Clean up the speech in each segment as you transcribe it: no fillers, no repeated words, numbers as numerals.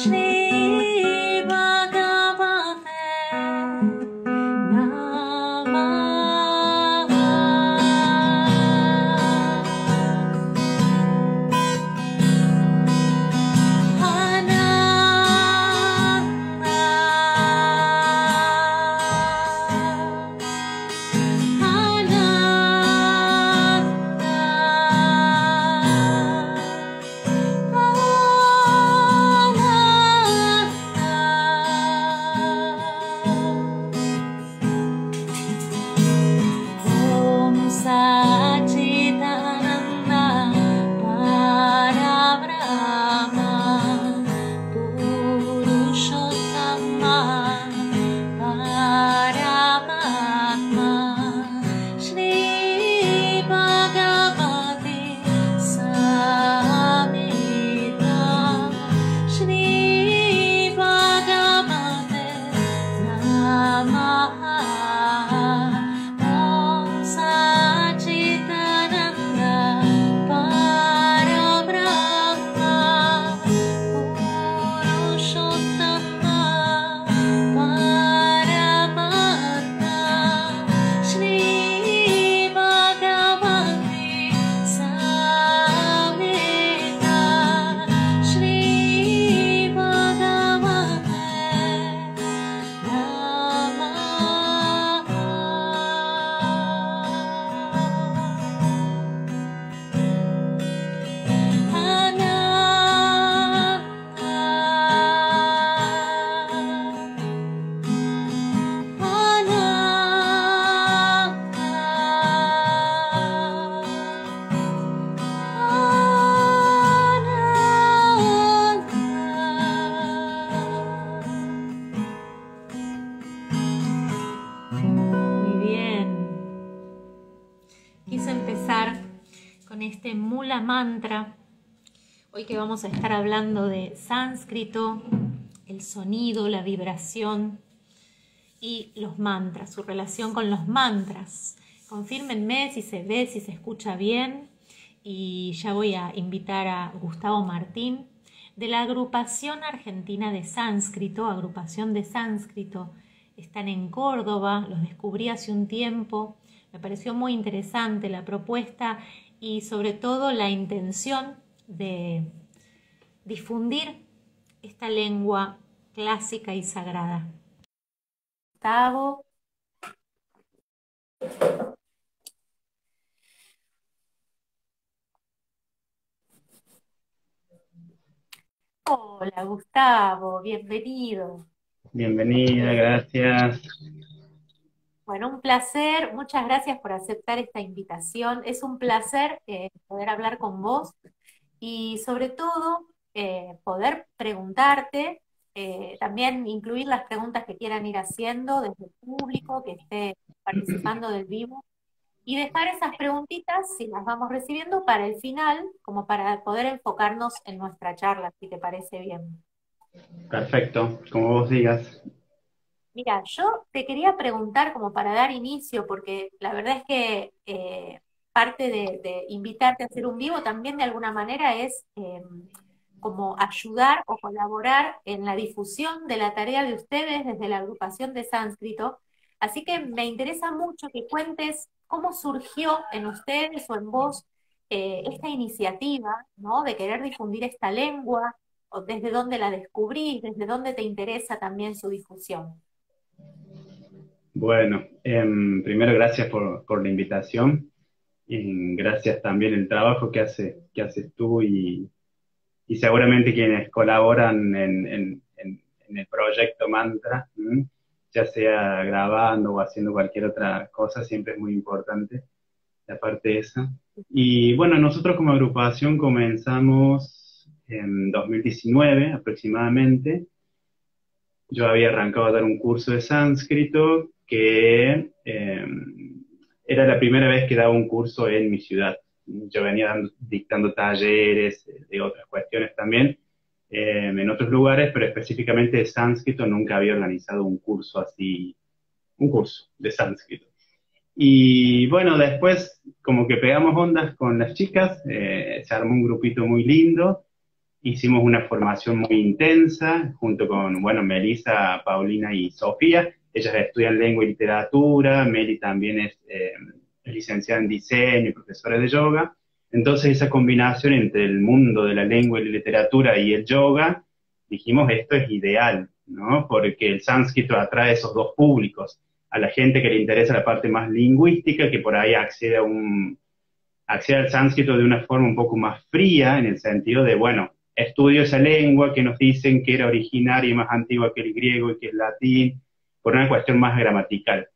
Shri Bhagavate Namaha. Om Sachidananda Parabrahma Purushottama Paramatma Shri Bhagavate Samhita Shri Bhagavate Namaha. Om Sachidananda Parabrahma Purushottama Paramatma Shri Bhagavate Samhita Shri Bhagavate Muy bien. Quise empezar con este Mula Mantra. Hoy que vamos a estar hablando de sánscrito, el sonido, la vibración y los mantras, su relación con los mantras. Confírmenme si se ve, si se escucha bien. Y ya voy a invitar a Gustavo Martín de la Agrupación Argentina de Sánscrito, Agrupación de Sánscrito. Están en Córdoba, los descubrí hace un tiempo. Me pareció muy interesante la propuesta y sobre todo la intención de difundir esta lengua clásica y sagrada. Gustavo. Hola Gustavo, bienvenido. Bienvenida, gracias. Bueno, un placer, muchas gracias por aceptar esta invitación. Es un placer poder hablar con vos y sobre todo poder preguntarte, también incluir las preguntas que quieran ir haciendo desde el público que esté participando del vivo y dejar esas preguntitas, si las vamos recibiendo, para el final, como para poder enfocarnos en nuestra charla, si te parece bien. Perfecto, como vos digas. Mira, yo te quería preguntar como para dar inicio, porque la verdad es que parte de invitarte a hacer un vivo también de alguna manera es como ayudar o colaborar en la difusión de la tarea de ustedes desde la agrupación de sánscrito. Así que me interesa mucho que cuentes cómo surgió en ustedes o en vos esta iniciativa, ¿no? De querer difundir esta lengua, o desde dónde la descubrís, desde dónde te interesa también su difusión. Bueno, primero gracias por la invitación y gracias también el trabajo que haces tú y seguramente quienes colaboran en el proyecto Mantra, ya sea grabando o haciendo cualquier otra cosa, siempre es muy importante la parte esa. Y bueno, nosotros como agrupación comenzamos en 2019 aproximadamente. Yo había arrancado a dar un curso de sánscrito que era la primera vez que daba un curso en mi ciudad. Yo venía dictando talleres de otras cuestiones también en otros lugares, pero específicamente de sánscrito nunca había organizado un curso así, un curso de sánscrito. Y bueno, después como que pegamos ondas con las chicas, se armó un grupito muy lindo hicimos una formación muy intensa junto con, bueno, Melissa, Paulina y Sofía. Ellas estudian lengua y literatura, Meli también es licenciada en diseño y profesora de yoga. Entonces esa combinación entre el mundo de la lengua y la literatura y el yoga, dijimos esto es ideal, ¿no? Porque el sánscrito atrae a esos dos públicos, a la gente que le interesa la parte más lingüística, que por ahí accede al sánscrito de una forma un poco más fría, en el sentido de, bueno, estudio esa lengua que nos dicen que era originaria y más antigua que el griego y que el latín, por una cuestión más gramatical.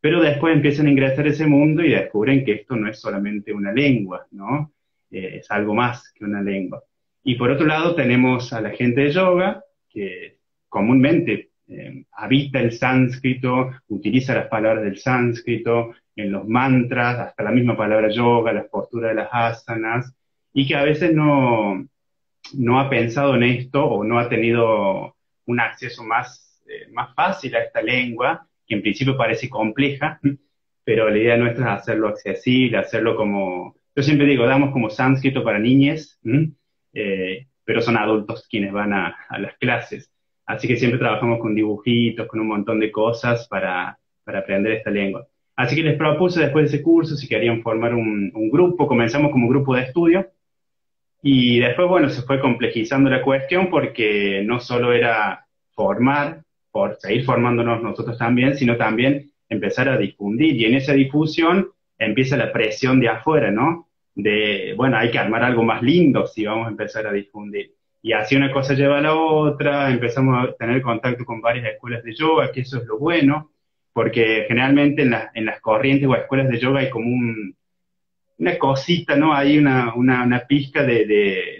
Pero después empiezan a ingresar a ese mundo y descubren que esto no es solamente una lengua, ¿no? Es algo más que una lengua. Y por otro lado tenemos a la gente de yoga, que comúnmente habita el sánscrito, utiliza las palabras del sánscrito, en los mantras, hasta la misma palabra yoga, las posturas de las asanas, y que a veces no ha pensado en esto o no ha tenido un acceso más fácil a esta lengua, que en principio parece compleja, pero la idea nuestra es hacerlo accesible, hacerlo como, yo siempre digo, damos como sánscrito para niñes, pero son adultos quienes van a las clases. Así que siempre trabajamos con dibujitos, con un montón de cosas para aprender esta lengua. Así que les propuse después de ese curso si querían formar un grupo, comenzamos como grupo de estudio, y después, bueno, se fue complejizando la cuestión porque no solo era formar, por seguir formándonos nosotros también, sino también empezar a difundir. Y en esa difusión empieza la presión de afuera, ¿no? De, bueno, hay que armar algo más lindo si vamos a empezar a difundir. Y así una cosa lleva a la otra, empezamos a tener contacto con varias escuelas de yoga, que eso es lo bueno, porque generalmente en las corrientes o escuelas de yoga hay como una cosita, ¿no? Hay una pizca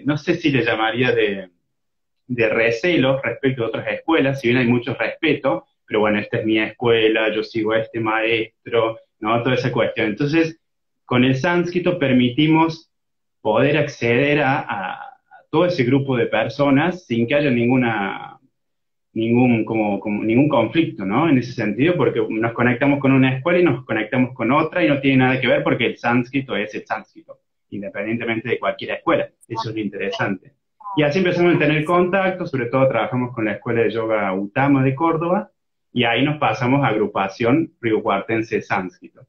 no sé si le llamaría de recelo respecto a otras escuelas, si bien hay mucho respeto, pero bueno, esta es mi escuela, yo sigo a este maestro, ¿no? Toda esa cuestión. Entonces, con el sánscrito permitimos poder acceder a todo ese grupo de personas sin que haya ningún conflicto, ¿no? En ese sentido, porque nos conectamos con una escuela y nos conectamos con otra y no tiene nada que ver porque el sánscrito es el sánscrito, independientemente de cualquier escuela. Eso es lo interesante. Y así empezamos a tener contacto, sobre todo trabajamos con la Escuela de Yoga Utama de Córdoba, y ahí nos pasamos a agrupación Río-Cuartense Sánscrito.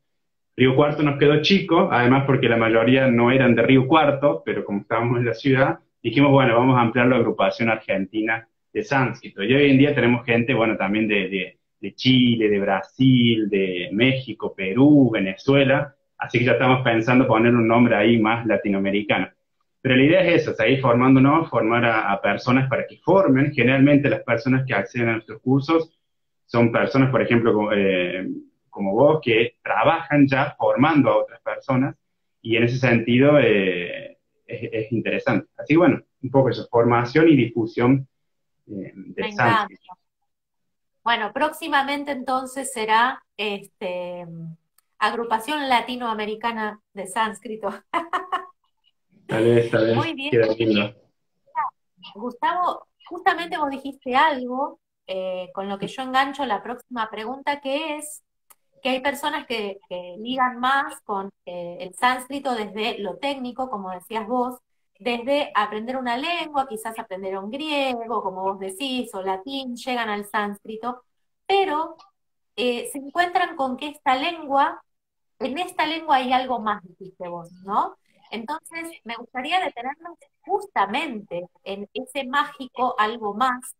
Río Cuarto nos quedó chico, además porque la mayoría no eran de Río Cuarto, pero como estábamos en la ciudad, dijimos, bueno, vamos a ampliar la agrupación argentina de sánscrito. Y hoy en día tenemos gente, bueno, también de Chile, de Brasil, de México, Perú, Venezuela, así que ya estamos pensando poner un nombre ahí más latinoamericano. Pero la idea es eso, seguir formándonos, formar a personas para que formen. Generalmente las personas que acceden a nuestros cursos son personas, por ejemplo, como vos, que trabajan ya formando a otras personas, y en ese sentido es interesante. Así que bueno, un poco eso, formación y difusión Me del encanta. sánscrito. Bueno, próximamente entonces será Agrupación Latinoamericana de Sánscrito. Tal vez, Muy bien, queda lindo. Gustavo, justamente vos dijiste algo con lo que yo engancho la próxima pregunta, que es que hay personas que ligan más con el sánscrito desde lo técnico, como decías vos, desde aprender una lengua, quizás aprender un griego, como vos decís, o latín, llegan al sánscrito, pero se encuentran con que en esta lengua hay algo más, dijiste vos, ¿no? Entonces, me gustaría detenernos justamente en ese mágico algo más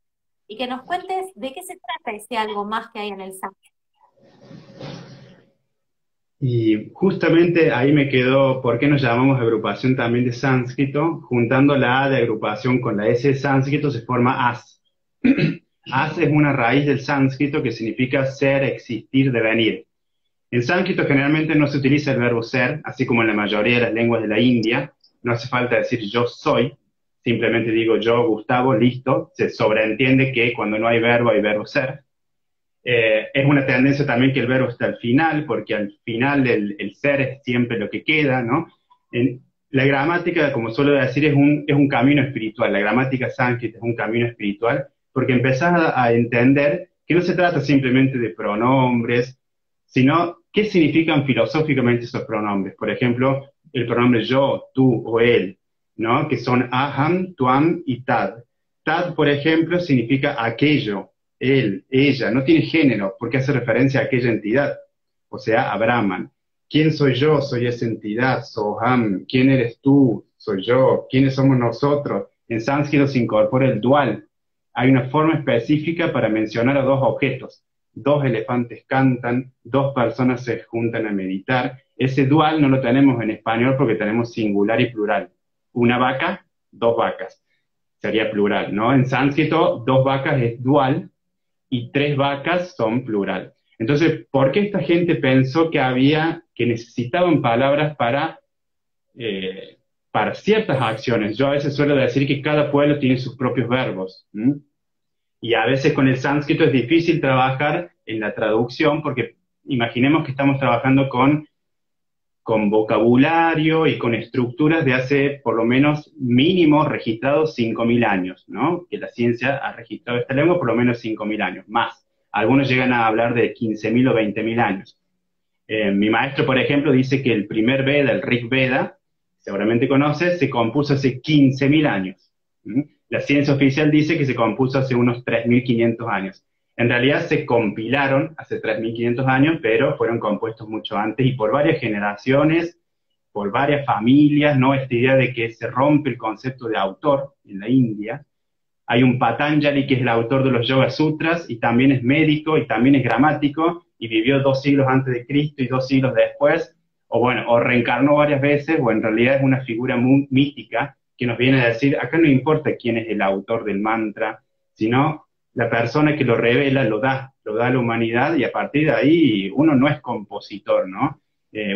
y que nos cuentes de qué se trata ese algo más que hay en el sánscrito. Y justamente ahí me quedó, ¿por qué nos llamamos agrupación también de sánscrito? Juntando la A de agrupación con la S de sánscrito se forma AS. AS es una raíz del sánscrito que significa ser, existir, devenir. En sánscrito generalmente no se utiliza el verbo ser, así como en la mayoría de las lenguas de la India. No hace falta decir yo soy, simplemente digo yo, Gustavo, listo. Se sobreentiende que cuando no hay verbo ser. Es una tendencia también que el verbo está al final, porque al final el ser es siempre lo que queda, ¿no? La gramática, como suelo decir, es un camino espiritual. La gramática sánscrita es un camino espiritual, porque empezás a entender que no se trata simplemente de pronombres, sino qué significan filosóficamente esos pronombres. Por ejemplo, el pronombre yo, tú o él. ¿no? Que son aham, tuam y tad. Tad, por ejemplo, significa aquello, él, ella, no tiene género, porque hace referencia a aquella entidad, o sea, a Brahman. ¿Quién soy yo? Soy esa entidad, soham. ¿Quién eres tú? Soy yo. ¿Quiénes somos nosotros? En sánscrito se incorpora el dual. Hay una forma específica para mencionar a dos objetos. Dos elefantes cantan, dos personas se juntan a meditar. Ese dual no lo tenemos en español porque tenemos singular y plural. Una vaca, dos vacas. Sería plural, ¿no? En sánscrito, dos vacas es dual y tres vacas son plural. Entonces, ¿por qué esta gente pensó que necesitaban palabras para ciertas acciones? Yo a veces suelo decir que cada pueblo tiene sus propios verbos. ¿M? Y a veces con el sánscrito es difícil trabajar en la traducción porque imaginemos que estamos trabajando con vocabulario y con estructuras de hace por lo menos mínimo registrados 5.000 años, ¿no? Que la ciencia ha registrado esta lengua por lo menos 5.000 años, más. Algunos llegan a hablar de 15.000 o 20.000 años. Mi maestro, por ejemplo, dice que el primer Veda, el Rig Veda, seguramente conoces, se compuso hace 15.000 años. ¿Mm? La ciencia oficial dice que se compuso hace unos 3.500 años. En realidad se compilaron hace 3.500 años, pero fueron compuestos mucho antes y por varias generaciones, por varias familias, ¿no? Esta idea de que se rompe el concepto de autor en la India. Hay un Patanjali que es el autor de los Yoga Sutras y también es médico y también es gramático y vivió 2 siglos antes de Cristo y 2 siglos después, o bueno, o reencarnó varias veces, o en realidad es una figura muy mítica que nos viene a decir, acá no importa quién es el autor del mantra, sino la persona que lo revela lo da a la humanidad y a partir de ahí uno no es compositor, ¿no?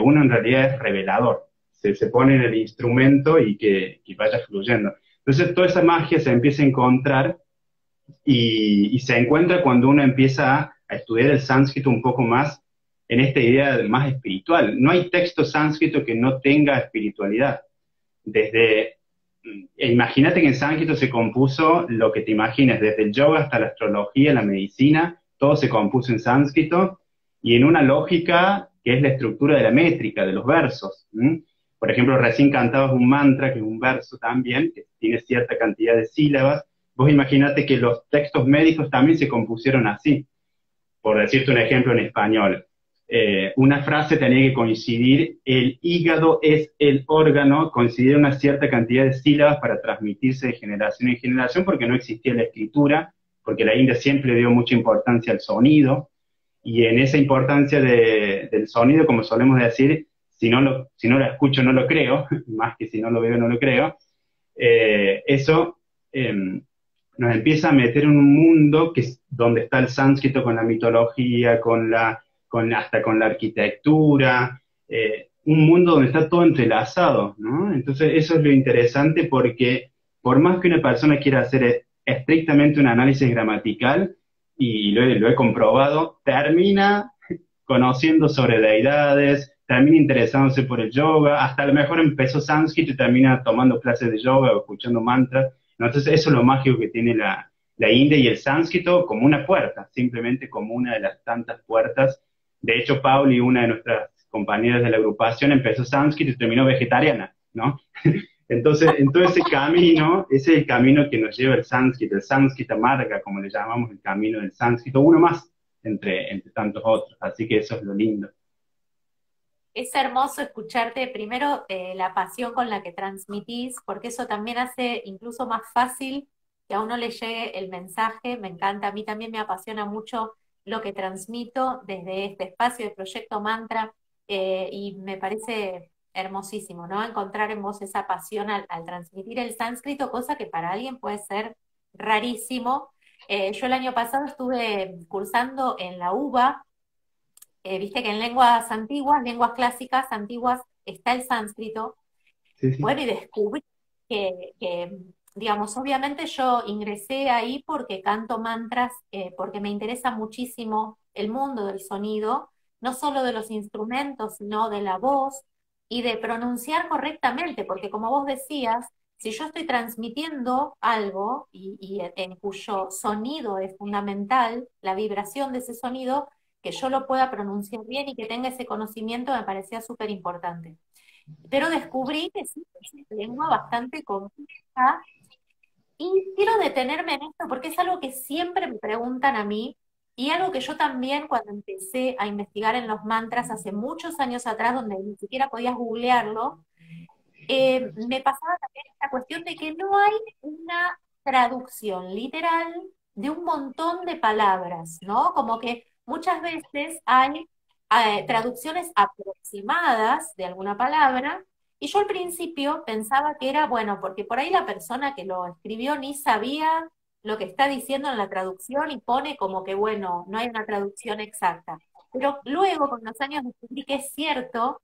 Uno en realidad es revelador, se pone en el instrumento y que vaya fluyendo. Entonces toda esa magia se empieza a encontrar y se encuentra cuando uno empieza a estudiar el sánscrito un poco más en esta idea más espiritual. No hay texto sánscrito que no tenga espiritualidad. Desde, imagínate que en sánscrito se compuso lo que te imagines, desde el yoga hasta la astrología, la medicina, todo se compuso en sánscrito y en una lógica que es la estructura de la métrica, de los versos. ¿M? Por ejemplo, recién cantabas un mantra, que es un verso también, que tiene cierta cantidad de sílabas. Vos imaginate que los textos médicos también se compusieron así. Por decirte un ejemplo en español, una frase tenía que coincidir, el hígado es el órgano, coincidir una cierta cantidad de sílabas para transmitirse de generación en generación, porque no existía la escritura, porque la India siempre dio mucha importancia al sonido, y en esa importancia del sonido, como solemos decir, si no lo escucho no lo creo, más que si no lo veo no lo creo, eso nos empieza a meter en un mundo que es donde está el sánscrito con la mitología, hasta con la arquitectura, un mundo donde está todo entrelazado, ¿no? Entonces eso es lo interesante porque por más que una persona quiera hacer estrictamente un análisis gramatical, y lo he comprobado, termina conociendo sobre deidades, termina interesándose por el yoga, hasta a lo mejor empezó sánscrito y termina tomando clases de yoga o escuchando mantras. ¿No? Entonces eso es lo mágico que tiene la India y el sánscrito como una puerta, simplemente como una de las tantas puertas. De hecho, Pauli, una de nuestras compañeras de la agrupación, empezó sánscrito y terminó vegetariana, ¿no? Entonces, en todo ese camino, ese es el camino que nos lleva el sánscrita marga, como le llamamos, el camino del sánscrito, uno más entre tantos otros. Así que eso es lo lindo. Es hermoso escucharte primero la pasión con la que transmitís, porque eso también hace incluso más fácil que a uno le llegue el mensaje. Me encanta, a mí también me apasiona mucho lo que transmito desde este espacio de Proyecto Mantra y me parece hermosísimo, ¿no? Encontrar en vos esa pasión al transmitir el sánscrito, cosa que para alguien puede ser rarísimo. Yo el año pasado estuve cursando en la UBA. Viste que en lenguas antiguas, lenguas clásicas antiguas, está el sánscrito. Sí, sí. Bueno, y descubrí digamos, obviamente yo ingresé ahí porque canto mantras, porque me interesa muchísimo el mundo del sonido, no solo de los instrumentos, sino de la voz y de pronunciar correctamente, porque como vos decías, si yo estoy transmitiendo algo y en cuyo sonido es fundamental, la vibración de ese sonido, que yo lo pueda pronunciar bien y que tenga ese conocimiento me parecía súper importante. pero descubrí que sí, es una lengua bastante compleja. Y quiero detenerme en esto porque es algo que siempre me preguntan a mí y algo que yo también cuando empecé a investigar en los mantras hace muchos años atrás, donde ni siquiera podías googlearlo, me pasaba también esta cuestión de que no hay una traducción literal de un montón de palabras, ¿no? Como que muchas veces hay traducciones aproximadas de alguna palabra, y yo al principio pensaba que era, bueno, porque por ahí la persona que lo escribió ni sabía lo que está diciendo en la traducción y pone como que, bueno, no hay una traducción exacta. Pero luego, con los años, descubrí que es cierto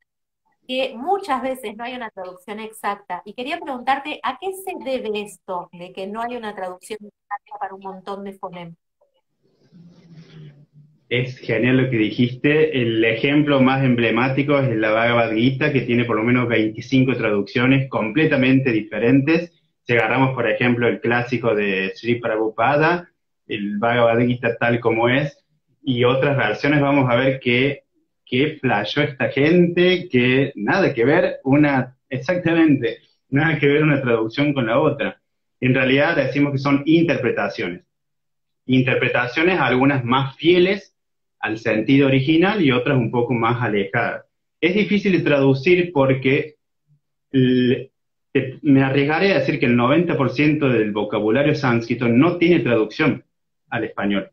que muchas veces no hay una traducción exacta. Y quería preguntarte, ¿a qué se debe esto de que no hay una traducción exacta para un montón de fonemas? Es genial lo que dijiste. El ejemplo más emblemático es la Bhagavad Gita, que tiene por lo menos 25 traducciones completamente diferentes. Si agarramos, por ejemplo, el clásico de Sri Prabhupada, el Bhagavad Gita tal como es, y otras versiones, vamos a ver que flashó esta gente, que nada que ver exactamente, nada que ver una traducción con la otra. En realidad decimos que son interpretaciones. Interpretaciones, algunas más fieles al sentido original y otras un poco más alejadas. Es difícil de traducir porque me arriesgaré a decir que el 90% del vocabulario sánscrito no tiene traducción al español,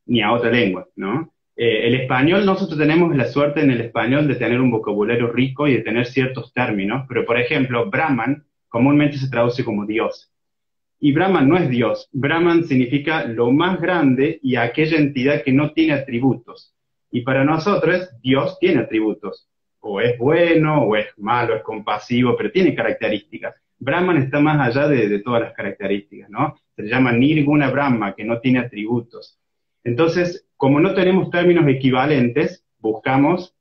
ni a otra lengua, ¿no? El español, nosotros tenemos la suerte en el español de tener un vocabulario rico y de tener ciertos términos, pero por ejemplo, Brahman comúnmente se traduce como Dios. Y Brahman no es Dios. Brahman significa lo más grande y aquella entidad que no tiene atributos. Y para nosotros, Dios tiene atributos. O es bueno, o es malo, es compasivo, pero tiene características. Brahman está más allá de todas las características, ¿no? Se le llama Nirguna Brahma, que no tiene atributos. Entonces, como no tenemos términos equivalentes, buscamos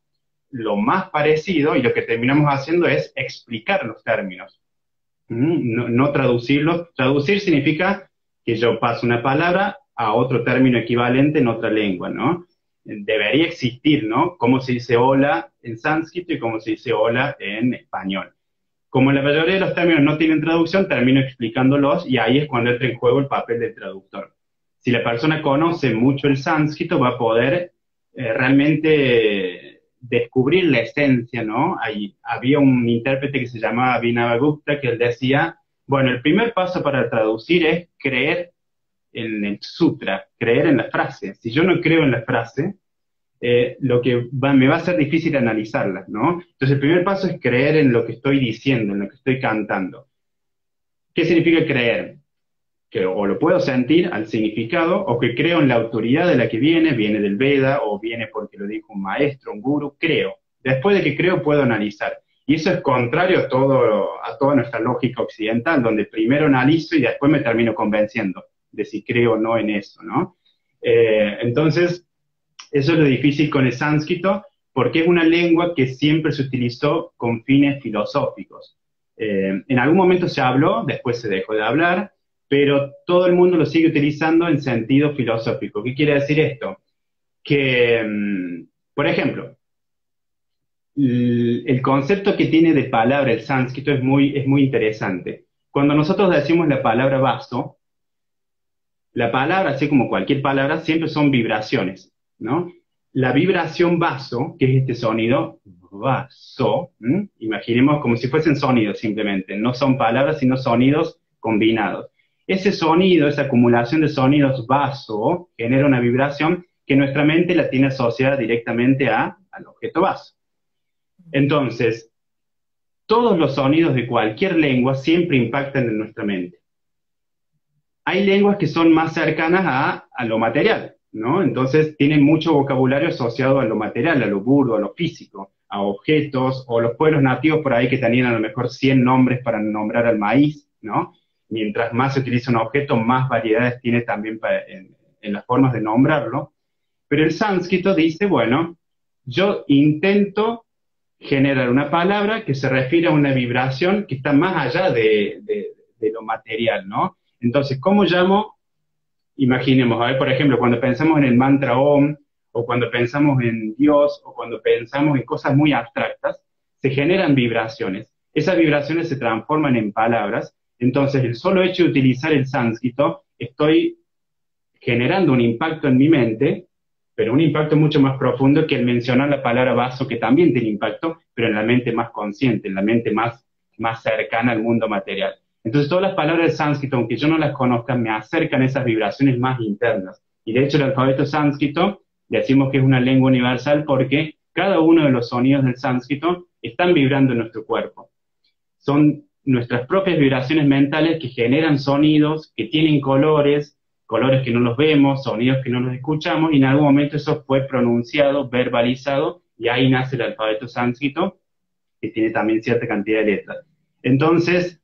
lo más parecido y lo que terminamos haciendo es explicar los términos. No, no traducirlo. Traducir significa que yo paso una palabra a otro término equivalente en otra lengua, ¿no? Debería existir, ¿no? Cómo se dice hola en sánscrito y cómo se dice hola en español. Como la mayoría de los términos no tienen traducción, termino explicándolos y ahí es cuando entra en juego el papel del traductor. Si la persona conoce mucho el sánscrito, va a poder realmente descubrir la esencia, ¿no? Había un intérprete que se llamaba Vinavagupta que él decía, bueno, el primer paso para traducir es creer en el sutra, creer en la frase. Si yo no creo en la frase, me va a ser difícil analizarla, ¿no? Entonces el primer paso es creer en lo que estoy diciendo, en lo que estoy cantando. ¿Qué significa creer? Que o lo puedo sentir al significado, o que creo en la autoridad de la que viene del Veda, o viene porque lo dijo un maestro, un gurú, creo. Después de que creo, puedo analizar. Y eso es contrario a toda nuestra lógica occidental, donde primero analizo y después me termino convenciendo de si creo o no en eso, ¿no? Entonces, eso es lo difícil con el sánscrito, porque es una lengua que siempre se utilizó con fines filosóficos. En algún momento se habló, después se dejó de hablar, pero todo el mundo lo sigue utilizando en sentido filosófico. ¿Qué quiere decir esto? Que, por ejemplo, el concepto que tiene de palabra el sánscrito es muy interesante. Cuando nosotros decimos la palabra vaso, la palabra, así como cualquier palabra, siempre son vibraciones, ¿no? La vibración vaso, que es este sonido, vaso, imaginemos como si fuesen sonidos simplemente, no son palabras, sino sonidos combinados. Ese sonido, esa acumulación de sonidos vaso, genera una vibración que nuestra mente la tiene asociada directamente al objeto vaso. Entonces, todos los sonidos de cualquier lengua siempre impactan en nuestra mente. Hay lenguas que son más cercanas a lo material, ¿no? Entonces tienen mucho vocabulario asociado a lo material, a lo burdo, a lo físico, a objetos, o los pueblos nativos por ahí que tenían a lo mejor 100 nombres para nombrar al maíz, ¿no? Mientras más se utiliza un objeto, más variedades tiene también en las formas de nombrarlo. Pero el sánscrito dice, bueno, yo intento generar una palabra que se refiere a una vibración que está más allá de lo material, ¿no? Entonces, ¿cómo llamo? Imaginemos, a ver, por ejemplo, cuando pensamos en el mantra Om, o cuando pensamos en Dios, o cuando pensamos en cosas muy abstractas, se generan vibraciones. Esas vibraciones se transforman en palabras. Entonces, el solo hecho de utilizar el sánscrito, estoy generando un impacto en mi mente, pero un impacto mucho más profundo que el mencionar la palabra vaso, que también tiene impacto, pero en la mente más consciente, en la mente más cercana al mundo material. Entonces, todas las palabras del sánscrito, aunque yo no las conozca, me acercan a esas vibraciones más internas. Y de hecho, el alfabeto sánscrito, decimos que es una lengua universal porque cada uno de los sonidos del sánscrito están vibrando en nuestro cuerpo. Son nuestras propias vibraciones mentales que generan sonidos, que tienen colores que no los vemos, sonidos que no los escuchamos, y en algún momento eso fue pronunciado, verbalizado, y ahí nace el alfabeto sánscrito, que tiene también cierta cantidad de letras. Entonces,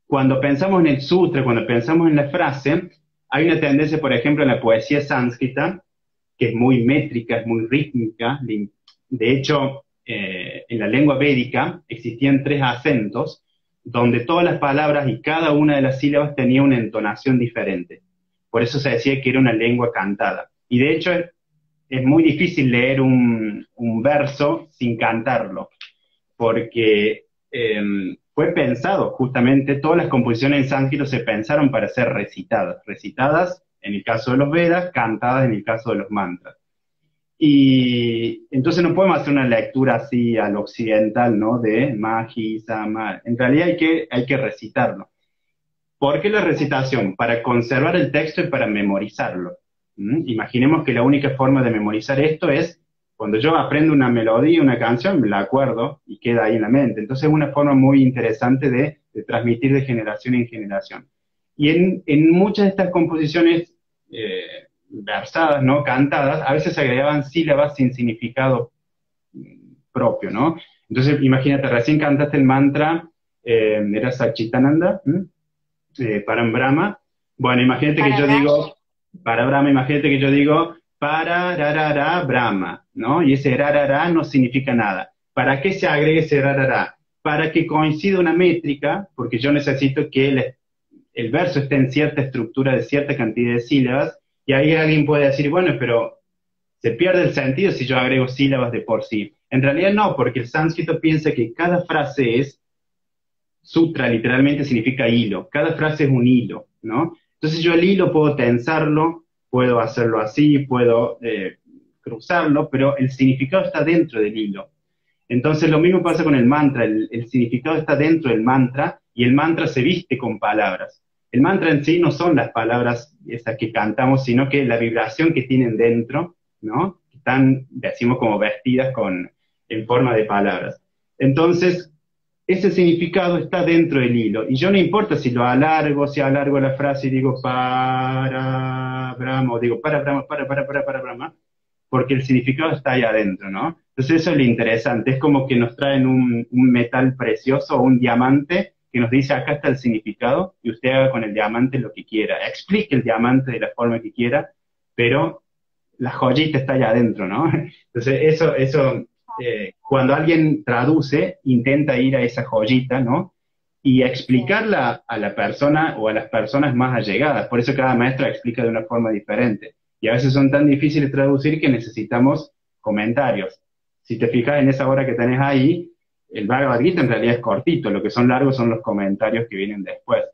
cuando pensamos en el sutra, cuando pensamos en la frase, hay una tendencia, por ejemplo, en la poesía sánscrita, que es muy métrica, es muy rítmica. De hecho, en la lengua védica existían 3 acentos, donde todas las palabras y cada una de las sílabas tenía una entonación diferente. Por eso se decía que era una lengua cantada. Y de hecho es muy difícil leer un verso sin cantarlo, porque fue pensado justamente, todas las composiciones en sánscrito se pensaron para ser recitadas en el caso de los Vedas, cantadas en el caso de los mantras. Y entonces no podemos hacer una lectura así al occidental, ¿no? De Mahi, Sama. En realidad hay que recitarlo. ¿Por qué la recitación? Para conservar el texto y para memorizarlo. Imaginemos que la única forma de memorizar esto es cuando yo aprendo una melodía, una canción, me la acuerdo y queda ahí en la mente. Entonces es una forma muy interesante de transmitir de generación en generación. Y en muchas de estas composiciones versadas, ¿no? Cantadas, a veces se agregaban sílabas sin significado propio, ¿no? Entonces, imagínate, recién cantaste el mantra, era Sachitananda, para Brahma. Bueno, imagínate que yo digo, para Brahma, imagínate que yo digo, para rarara Brahma, ¿no? Y ese rarara no significa nada. ¿Para qué se agrega ese rarara? Para que coincida una métrica, porque yo necesito que el verso esté en cierta estructura de cierta cantidad de sílabas, y ahí alguien puede decir, bueno, pero se pierde el sentido si yo agrego sílabas de por sí. En realidad no, porque el sánscrito piensa que cada frase es sutra, literalmente significa hilo. Cada frase es un hilo, ¿no? Entonces yo el hilo puedo tensarlo, puedo hacerlo así, puedo cruzarlo, pero el significado está dentro del hilo. Entonces lo mismo pasa con el mantra, el significado está dentro del mantra y el mantra se viste con palabras. El mantra en sí no son las palabras esas que cantamos, sino que la vibración que tienen dentro, ¿no? Están, decimos, como vestidas en forma de palabras. Entonces, ese significado está dentro del hilo. Y yo no importa si lo alargo, si alargo la frase y digo para Brahma, o digo para Brahma, para Brahma, porque el significado está ahí adentro, ¿no? Entonces eso es lo interesante, es como que nos traen un metal precioso o un diamante que nos dice acá está el significado y usted haga con el diamante lo que quiera, explique el diamante de la forma que quiera, pero la joyita está allá adentro, ¿no? Entonces cuando alguien traduce, intenta ir a esa joyita, ¿no? Y explicarla a la persona o a las personas más allegadas. Por eso cada maestro explica de una forma diferente. Y a veces son tan difíciles de traducir que necesitamos comentarios. Si te fijas en esa hora que tenés ahí, el Bhagavad Gita en realidad es cortito, lo que son largos son los comentarios que vienen después.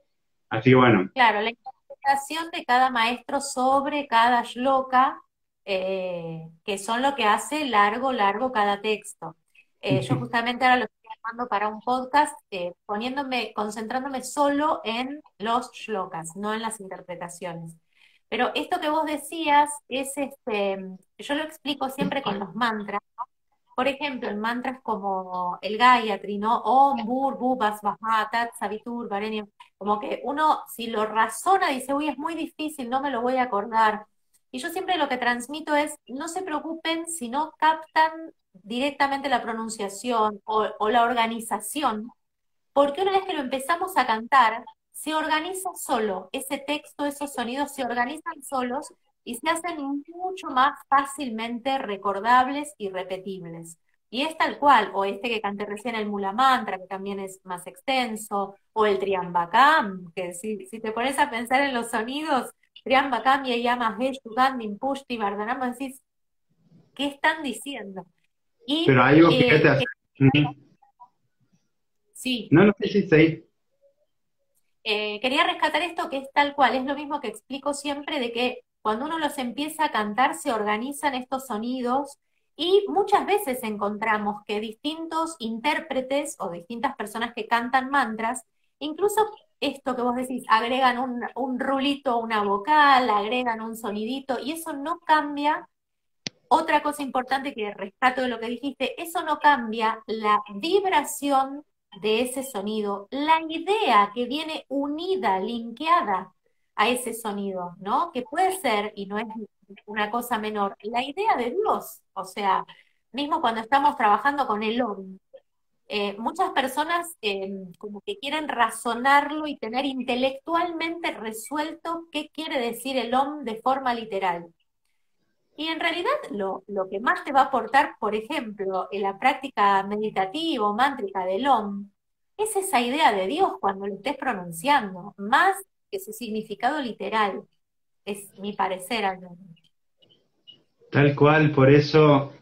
Así que bueno. Claro, la interpretación de cada maestro sobre cada shloka, que son lo que hace largo cada texto. Yo justamente ahora lo estoy armando para un podcast, concentrándome solo en los shlokas, no en las interpretaciones. Pero esto que vos decías es yo lo explico siempre con los mantras. Por ejemplo, en mantras como el Gayatri, ¿no? Om, Bur, Bhuvas, Vaha, Tat, Savitur, Varenyam. Como que uno, si lo razona, dice, uy, es muy difícil, no me lo voy a acordar. Y yo siempre lo que transmito es, no se preocupen si no captan directamente la pronunciación o la organización, porque una vez que lo empezamos a cantar, se organiza solo, ese texto, esos sonidos se organizan solos y se hacen mucho más fácilmente recordables y repetibles. Y es tal cual, o este que canté recién, el Mula Mantra, que también es más extenso, o el Triambakam, que si te pones a pensar en los sonidos, Triambakam, Yeyama, Heshu, Gandhi, Pushti, Vardhanam, decís, ¿qué están diciendo? Y Pero hay algo, fíjate, Ujú. Sí, No, no sé si sí. quería rescatar esto que es tal cual, es lo mismo que explico siempre de que cuando uno los empieza a cantar se organizan estos sonidos y muchas veces encontramos que distintos intérpretes o distintas personas que cantan mantras, incluso esto que vos decís, agregan un rulito, una vocal, agregan un sonidito y eso no cambia. Otra cosa importante que rescato de lo que dijiste, eso no cambia la vibración de ese sonido, la idea que viene unida, linkeada a ese sonido, ¿no? Que puede ser, y no es una cosa menor, la idea de Dios. O sea, mismo cuando estamos trabajando con el OM, muchas personas como que quieren razonarlo y tener intelectualmente resuelto qué quiere decir el OM de forma literal. Y en realidad lo que más te va a aportar, por ejemplo, en la práctica meditativa o mántrica del OM, es esa idea de Dios cuando lo estés pronunciando, más que su significado literal, es mi parecer al menos. Tal cual, por eso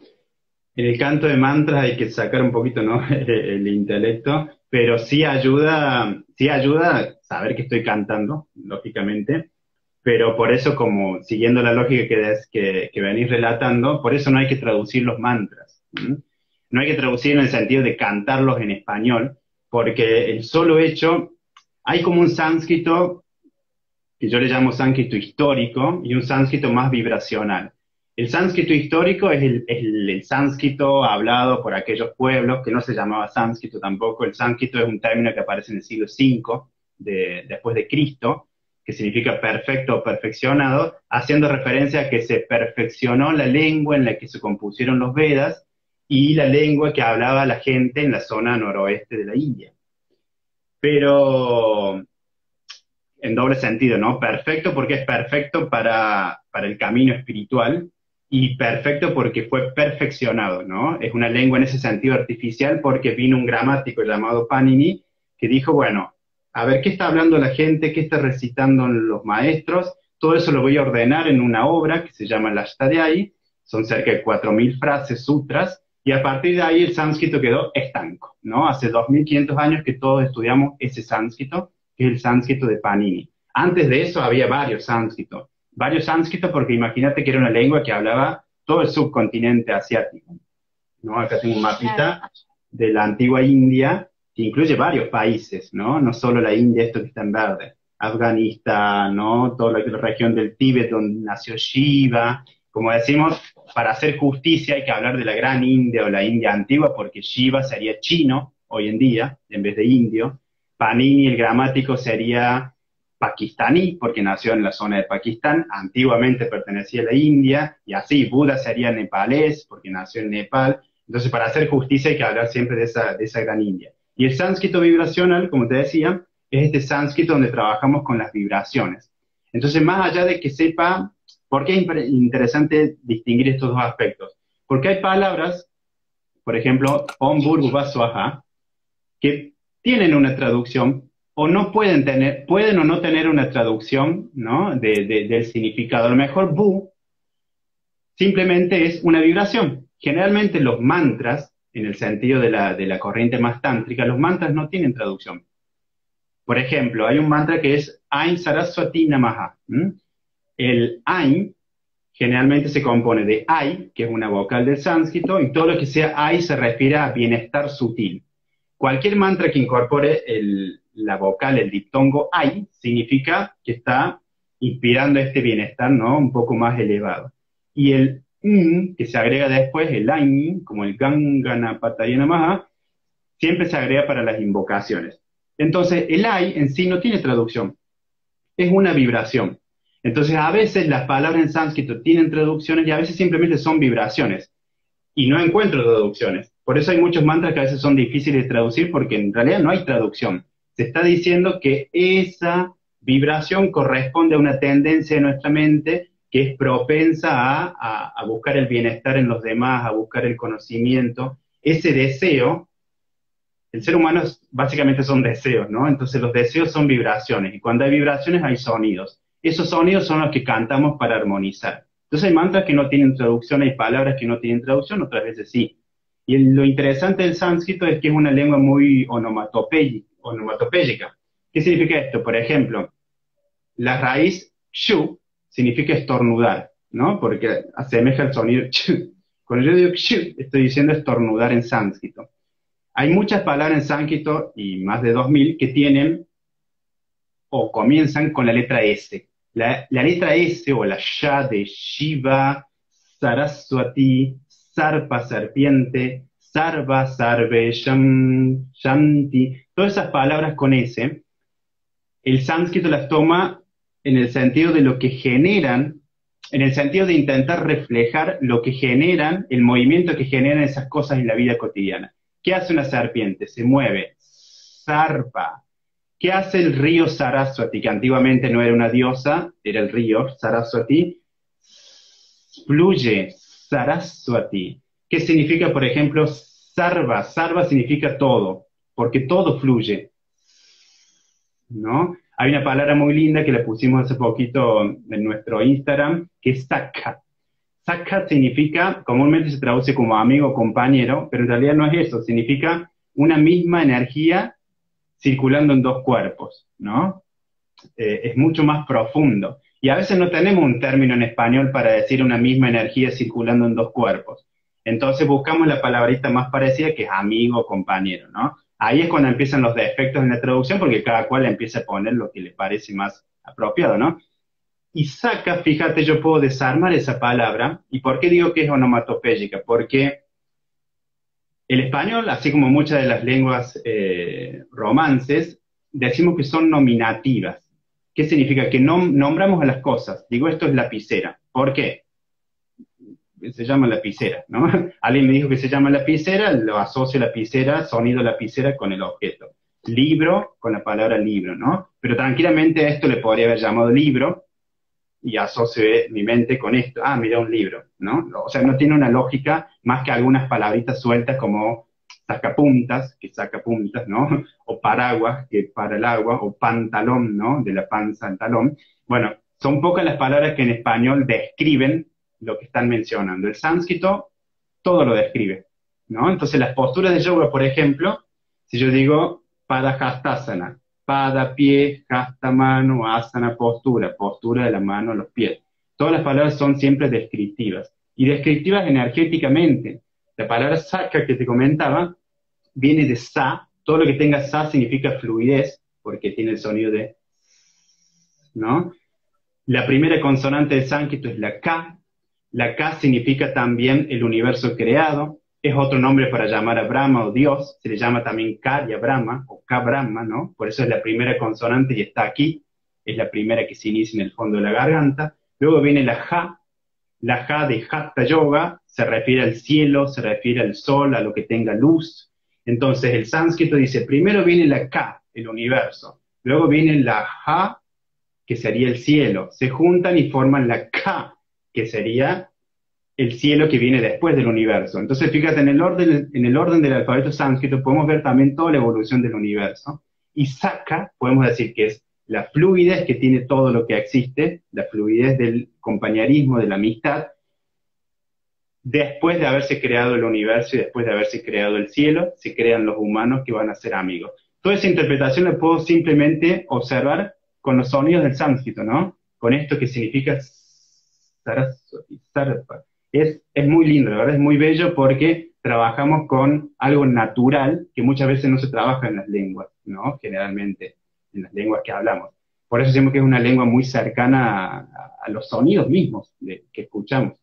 en el canto de mantras hay que sacar un poquito, ¿no? El intelecto, pero sí ayuda saber que estoy cantando, lógicamente, pero por eso, como siguiendo la lógica que venís relatando, por eso no hay que traducir los mantras. ¿M? No hay que traducir en el sentido de cantarlos en español, porque el solo hecho, hay como un sánscrito que yo le llamo sánscrito histórico y un sánscrito más vibracional. El sánscrito histórico es el sánscrito hablado por aquellos pueblos que no se llamaba sánscrito tampoco. El sánscrito es un término que aparece en el siglo V después de Cristo, que significa perfecto o perfeccionado, haciendo referencia a que se perfeccionó la lengua en la que se compusieron los Vedas y la lengua que hablaba la gente en la zona noroeste de la India. Pero en doble sentido, ¿no? Perfecto porque es perfecto para el camino espiritual y perfecto porque fue perfeccionado, ¿no? Es una lengua en ese sentido artificial porque vino un gramático llamado Panini que dijo, bueno, a ver, ¿qué está hablando la gente? ¿Qué está recitando los maestros? Todo eso lo voy a ordenar en una obra que se llama la Ashtadhyayi, son cerca de 4.000 frases, sutras, y a partir de ahí el sánscrito quedó estanco, ¿no? Hace 2.500 años que todos estudiamos ese sánscrito, que es el sánscrito de Panini. Antes de eso había varios sánscritos porque imagínate que era una lengua que hablaba todo el subcontinente asiático, ¿no? Acá tengo un Claro. mapita de la antigua India que incluye varios países, ¿no? No solo la India, esto que está en verde. Afganistán, ¿no? Toda la región del Tíbet donde nació Shiva. Como decimos, para hacer justicia hay que hablar de la gran India o la India antigua porque Shiva sería chino hoy en día en vez de indio. Panini, el gramático, sería pakistaní, porque nació en la zona de Pakistán, antiguamente pertenecía a la India, y así Buda sería nepalés, porque nació en Nepal. Entonces, para hacer justicia hay que hablar siempre de esa gran India. Y el sánscrito vibracional, como te decía, es este sánscrito donde trabajamos con las vibraciones. Entonces, más allá de que sepa, ¿por qué es interesante distinguir estos dos aspectos? Porque hay palabras, por ejemplo, Om Bhurvubha Swaha, que tienen una traducción o no pueden o no tener una traducción, ¿no? Del significado. A lo mejor bu simplemente es una vibración. Generalmente los mantras, en el sentido de la corriente más tántrica, los mantras no tienen traducción. Por ejemplo, hay un mantra que es Ain Saraswati Namaha. ¿M? El Ain generalmente se compone de Ai, que es una vocal del sánscrito, y todo lo que sea Ai se refiere a bienestar sutil. Cualquier mantra que incorpore la vocal, el diptongo Ai, significa que está inspirando este bienestar, ¿no? Un poco más elevado. Y el que se agrega después, el Ain, como el Ganganapataya Namaha, siempre se agrega para las invocaciones. Entonces, el Ai en sí no tiene traducción, es una vibración. Entonces, a veces las palabras en sánscrito tienen traducciones y a veces simplemente son vibraciones y no encuentro traducciones. Por eso hay muchos mantras que a veces son difíciles de traducir porque en realidad no hay traducción. Se está diciendo que esa vibración corresponde a una tendencia de nuestra mente que es propensa a buscar el bienestar en los demás, a buscar el conocimiento. Ese deseo, el ser humano básicamente son deseos, ¿no? Entonces los deseos son vibraciones y cuando hay vibraciones hay sonidos. Esos sonidos son los que cantamos para armonizar. Entonces hay mantras que no tienen traducción, hay palabras que no tienen traducción, otras veces sí. Y lo interesante del sánscrito es que es una lengua muy onomatopéyica. ¿Qué significa esto? Por ejemplo, la raíz shu significa estornudar, ¿no? Porque asemeja el sonido ch. Cuando yo digo shu, estoy diciendo estornudar en sánscrito. Hay muchas palabras en sánscrito, y más de 2000, que tienen o comienzan con la letra S. La letra S o la ya de Shiva, Saraswati, Sarpa, serpiente, Sarva, Sarve, Shanti, todas esas palabras con S, el sánscrito las toma en el sentido de lo que generan, en el sentido de intentar reflejar lo que generan, el movimiento que generan esas cosas en la vida cotidiana. ¿Qué hace una serpiente? Se mueve, zarpa. ¿Qué hace el río Saraswati? Que antiguamente no era una diosa, era el río Saraswati. Fluye, Saraswati. ¿Qué significa, por ejemplo, sarva? Sarva significa todo, porque todo fluye, ¿no? Hay una palabra muy linda que la pusimos hace poquito en nuestro Instagram, que es sakha. Sakha significa, comúnmente se traduce como amigo o compañero, pero en realidad no es eso, significa una misma energía circulando en dos cuerpos, ¿no? Es mucho más profundo. Y a veces no tenemos un término en español para decir una misma energía circulando en dos cuerpos. Entonces buscamos la palabrita más parecida, que es amigo o compañero, ¿no? Ahí es cuando empiezan los defectos en la traducción, porque cada cual empieza a poner lo que le parece más apropiado, ¿no? Y saca, fíjate, yo puedo desarmar esa palabra. ¿Y por qué digo que es onomatopéyica? Porque el español, así como muchas de las lenguas romances, decimos que son nominativas. ¿Qué significa? Que nombramos a las cosas. Digo, esto es lapicera. ¿Por qué? Se llama lapicera, ¿no? Alguien me dijo que se llama lapicera, lo asocio lapicera, sonido lapicera con el objeto. Libro, con la palabra libro, ¿no? Pero tranquilamente a esto le podría haber llamado libro, y asocio mi mente con esto. Ah, mira, un libro, ¿no? O sea, no tiene una lógica más que algunas palabritas sueltas como sacapuntas, que saca puntas, ¿no? O paraguas, que para el agua, o pantalón, ¿no? De la panza al talón. Bueno, son pocas las palabras que en español describen lo que están mencionando. El sánscrito todo lo describe, ¿no? Entonces las posturas de yoga, por ejemplo, si yo digo Padahastasana, pada, pie, hasta mano, asana, postura, postura de la mano a los pies. Todas las palabras son siempre descriptivas, y descriptivas energéticamente. La palabra sakha que te comentaba viene de sa, todo lo que tenga sa significa fluidez, porque tiene el sonido de, ¿no? La primera consonante del sánscrito es la K. La K significa también el universo creado. Es otro nombre para llamar a Brahma o Dios. Se le llama también Karya Brahma o Ka Brahma, ¿no? Por eso es la primera consonante y está aquí. Es la primera que se inicia en el fondo de la garganta. Luego viene la Ja. La Ja de Hatha Yoga se refiere al cielo, se refiere al sol, a lo que tenga luz. Entonces el sánscrito dice, primero viene la Ka, el universo. Luego viene la Ja, que sería el cielo, se juntan y forman la Ka, que sería el cielo que viene después del universo. Entonces, fíjate, en el orden del alfabeto sánscrito podemos ver también toda la evolución del universo. Y Sakha, podemos decir que es la fluidez que tiene todo lo que existe, la fluidez del compañerismo, de la amistad, después de haberse creado el universo y después de haberse creado el cielo, se crean los humanos que van a ser amigos. Toda esa interpretación la puedo simplemente observar con los sonidos del sánscrito, ¿no? Con esto que significa Saraswati, Sarpa. Es muy lindo, la verdad es muy bello porque trabajamos con algo natural que muchas veces no se trabaja en las lenguas, ¿no? Generalmente, en las lenguas que hablamos. Por eso decimos que es una lengua muy cercana a los sonidos mismos que escuchamos.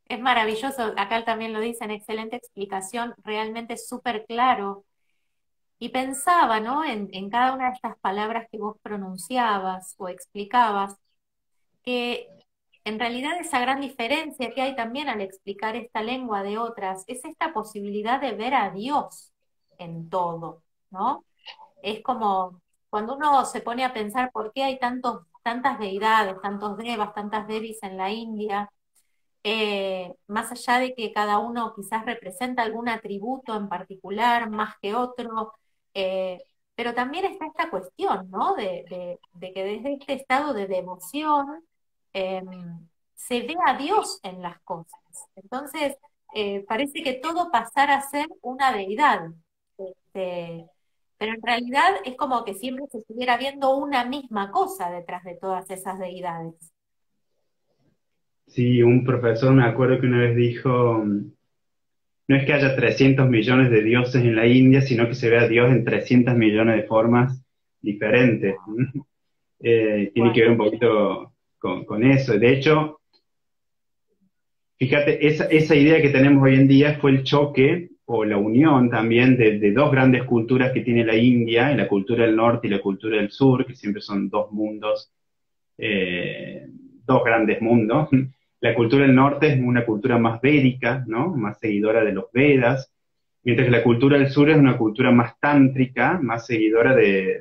Es maravilloso, acá también lo dicen, excelente explicación, realmente súper claro. Y pensaba, ¿no? En cada una de estas palabras que vos pronunciabas o explicabas, que en realidad esa gran diferencia que hay también al explicar esta lengua de otras es esta posibilidad de ver a Dios en todo, ¿no? Es como cuando uno se pone a pensar por qué hay tantas deidades, tantos devas, tantas devis en la India, más allá de que cada uno quizás representa algún atributo en particular más que otro, eh, pero también está esta cuestión, ¿no? De que desde este estado de devoción eh, se ve a Dios en las cosas. Entonces, parece que todo pasara a ser una deidad. Este, pero en realidad es como que siempre se estuviera viendo una misma cosa detrás de todas esas deidades. Sí, un profesor me acuerdo que una vez dijo, no es que haya 300 millones de dioses en la India, sino que se ve a Dios en 300 millones de formas diferentes. Tiene que ver un poquito con eso. De hecho, fíjate, esa idea que tenemos hoy en día fue el choque o la unión también de dos grandes culturas que tiene la India, la cultura del norte y la cultura del sur, que siempre son dos mundos, eh, dos grandes mundos. La cultura del norte es una cultura más védica, ¿no? Más seguidora de los Vedas, mientras que la cultura del sur es una cultura más tántrica, más seguidora de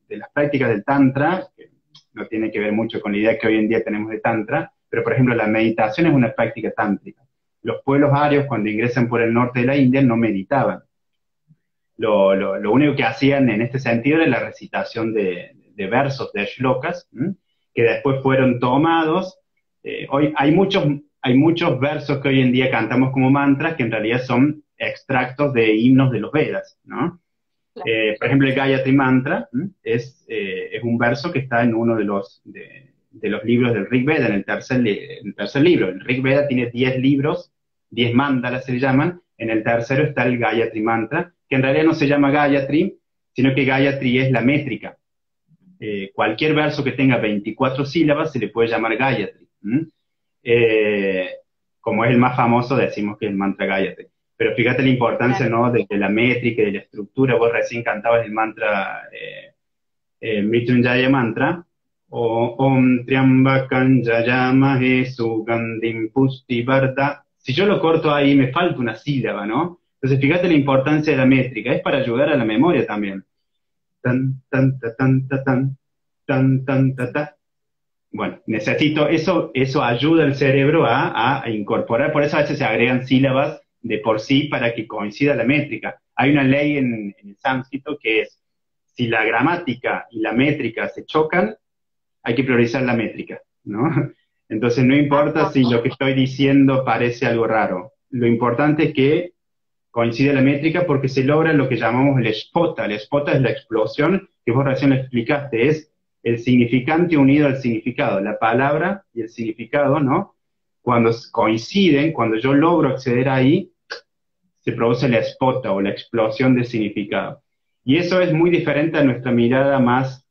las prácticas del Tantra, que no tiene que ver mucho con la idea que hoy en día tenemos de Tantra, pero por ejemplo la meditación es una práctica tántrica. Los pueblos arios cuando ingresan por el norte de la India no meditaban. Lo único que hacían en este sentido era la recitación de versos, de shlokas, que después fueron tomados. Hoy hay muchos versos que hoy en día cantamos como mantras que en realidad son extractos de himnos de los Vedas, ¿no? Claro. Por ejemplo, el Gayatri Mantra es un verso que está en uno de los libros del Rig Veda, en el tercer libro. El Rig Veda tiene 10 libros, 10 mandalas se le llaman, en el tercero está el Gayatri Mantra, que en realidad no se llama Gayatri, sino que Gayatri es la métrica. Cualquier verso que tenga 24 sílabas se le puede llamar Gayatri. Como es el más famoso, decimos que es el mantra Gayatri. Pero fíjate la importancia, Claro. ¿no? De la métrica y de la estructura. Vos recién cantabas el mantra Mrityunjaya Mantra, o Om Triambakan Jayamahe Sugandhim Pusti Varda. Si yo lo corto ahí, me falta una sílaba, ¿no? Entonces, fíjate la importancia de la métrica. Es para ayudar a la memoria también. Tan, tan, ta, tan, ta, tan, tan, tan, ta, ta. Bueno, necesito, eso ayuda al cerebro a incorporar, por eso a veces se agregan sílabas de por sí para que coincida la métrica. Hay una ley en el sánscrito que es, si la gramática y la métrica se chocan, hay que priorizar la métrica, ¿no? Entonces no importa Ajá. si lo que estoy diciendo parece algo raro. Lo importante es que coincide la métrica porque se logra lo que llamamos el spota. El spota es la explosión, que vos recién lo explicaste, es el significante unido al significado, la palabra y el significado, ¿no? Cuando coinciden, cuando yo logro acceder ahí, se produce la spota o la explosión de significado. Y eso es muy diferente a nuestra mirada más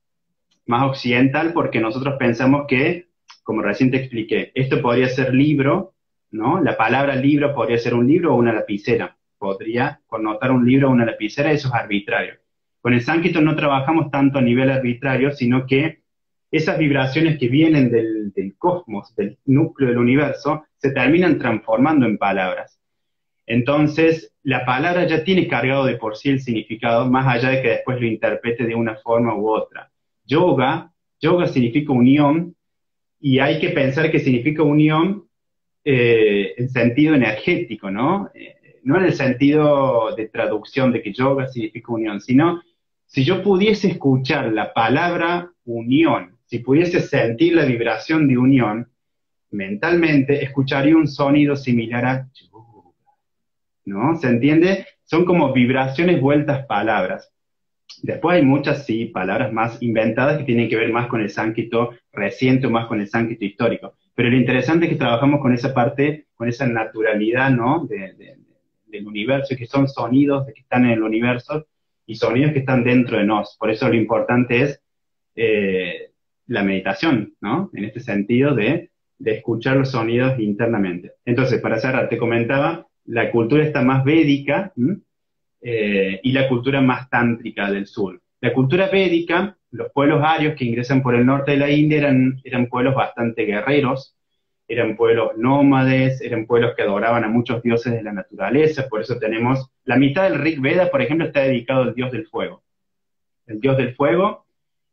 occidental porque nosotros pensamos que, como recién te expliqué, esto podría ser libro, ¿no? La palabra libro podría ser un libro o una lapicera. Podría connotar un libro o una lapicera, eso es arbitrario. Con el sánscrito no trabajamos tanto a nivel arbitrario, sino que esas vibraciones que vienen del cosmos, del núcleo del universo, se terminan transformando en palabras. Entonces, la palabra ya tiene cargado de por sí el significado, más allá de que después lo interprete de una forma u otra. Yoga, yoga significa unión, y hay que pensar que significa unión en sentido energético, ¿no? No en el sentido de traducción de que yoga significa unión, sino si yo pudiese escuchar la palabra unión, si pudiese sentir la vibración de unión, mentalmente escucharía un sonido similar a yoga, ¿no? ¿Se entiende? Son como vibraciones vueltas palabras. Después hay muchas, sí, palabras más inventadas que tienen que ver más con el sánscrito reciente o más con el sánscrito histórico. Pero lo interesante es que trabajamos con esa parte, con esa naturalidad, ¿no? Del universo, que son sonidos que están en el universo y sonidos que están dentro de nos. Por eso lo importante es la meditación, ¿no? En este sentido de escuchar los sonidos internamente. Entonces, para cerrar, te comentaba, la cultura está más védica, y la cultura más tántrica del sur. La cultura védica, los pueblos arios que ingresan por el norte de la India eran pueblos bastante guerreros, eran pueblos nómades, eran pueblos que adoraban a muchos dioses de la naturaleza, por eso tenemos, la mitad del Rig Veda, por ejemplo, está dedicado al dios del fuego. El dios del fuego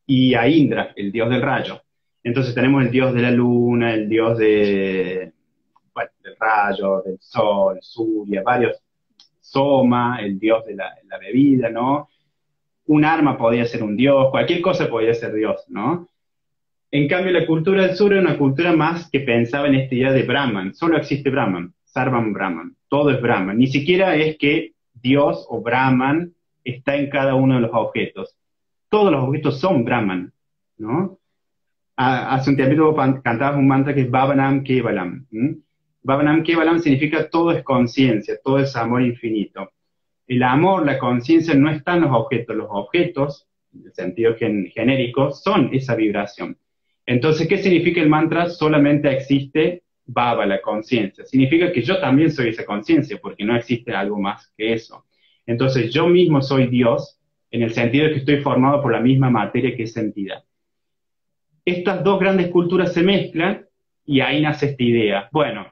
y a Indra, el dios del rayo. Entonces tenemos el dios de la luna, el dios bueno, del rayo, del sol, Surya, varios, Soma, el dios de la bebida, ¿no? Un arma podía ser un dios, cualquier cosa podía ser dios, ¿no? En cambio, la cultura del sur era una cultura más que pensaba en esta idea de Brahman. Solo existe Brahman, Sarvam Brahman. todo es Brahman. Ni siquiera es que Dios o Brahman está en cada uno de los objetos. Todos los objetos son Brahman, ¿no? Hace un tiempo cantabas un mantra que es Bhavanam Kevalam. Bhavanam Kevalam significa todo es conciencia, todo es amor infinito. El amor, la conciencia no están en los objetos, en el sentido genérico, son esa vibración. Entonces, ¿qué significa el mantra? Solamente existe Bhava, la conciencia. Significa que yo también soy esa conciencia, porque no existe algo más que eso. Entonces, yo mismo soy Dios, en el sentido de que estoy formado por la misma materia que es entidad. Estas dos grandes culturas se mezclan y ahí nace esta idea. Bueno,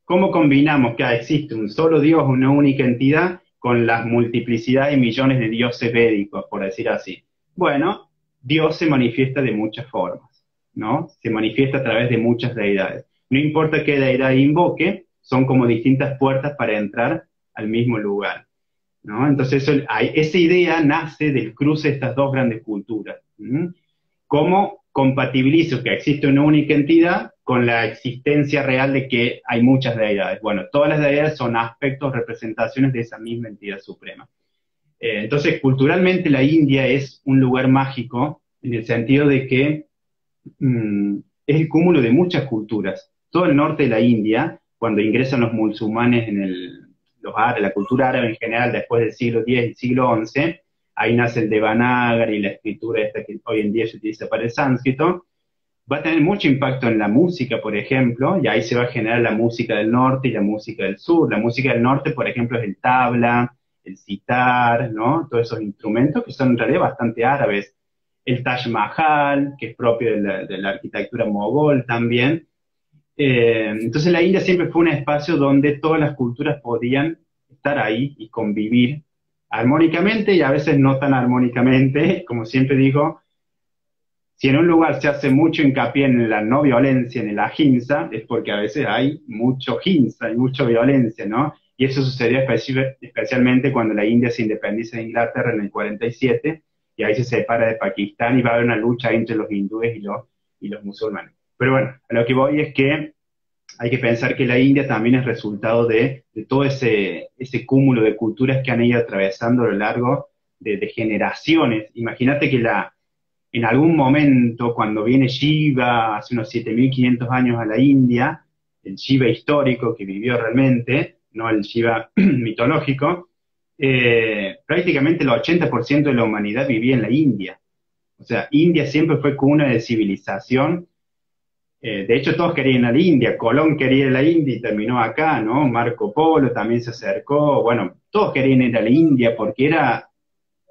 ¿cómo combinamos que existe un solo Dios, una única entidad, con las multiplicidades y millones de dioses védicos, por decir así? Bueno, Dios se manifiesta de muchas formas, ¿no? Se manifiesta a través de muchas deidades. No importa qué deidad invoque, son como distintas puertas para entrar al mismo lugar, ¿no? Entonces, esa idea nace del cruce de estas dos grandes culturas. ¿Cómo compatibilizo que existe una única entidad con la existencia real de que hay muchas deidades? Bueno, todas las deidades son aspectos, representaciones de esa misma entidad suprema. Entonces, culturalmente la India es un lugar mágico en el sentido de que es el cúmulo de muchas culturas. Todo el norte de la India, cuando ingresan los musulmanes la cultura árabe en general, después del siglo X y siglo XI, ahí nace el Devanagari y la escritura esta que hoy en día se utiliza para el sánscrito, va a tener mucho impacto en la música, por ejemplo, y ahí se va a generar la música del norte y la música del sur. La música del norte, por ejemplo, es el tabla, el sitar, ¿no? Todos esos instrumentos que son en realidad bastante árabes. El Taj Mahal, que es propio de la arquitectura mogol también. Entonces la India siempre fue un espacio donde todas las culturas podían estar ahí y convivir armónicamente y a veces no tan armónicamente. Como siempre digo, si en un lugar se hace mucho hincapié en la no violencia, en el ahimsa, es porque a veces hay mucho hinsa, hay mucha violencia, ¿no? Y eso sucedió especialmente cuando la India se independiza de Inglaterra en el 47, y ahí se separa de Pakistán y va a haber una lucha entre los hindúes y los musulmanes. Pero bueno, a lo que voy es que hay que pensar que la India también es resultado de todo ese cúmulo de culturas que han ido atravesando a lo largo de generaciones. Imagínate que en algún momento, cuando viene Shiva, hace unos 7.500 años a la India, el Shiva histórico que vivió realmente, no el Shiva mitológico, prácticamente el 80% de la humanidad vivía en la India. O sea, India siempre fue cuna de civilización. De hecho, todos querían ir a la India. Colón quería ir a la India y terminó acá, ¿no? Marco Polo también se acercó. Bueno, todos querían ir a la India porque era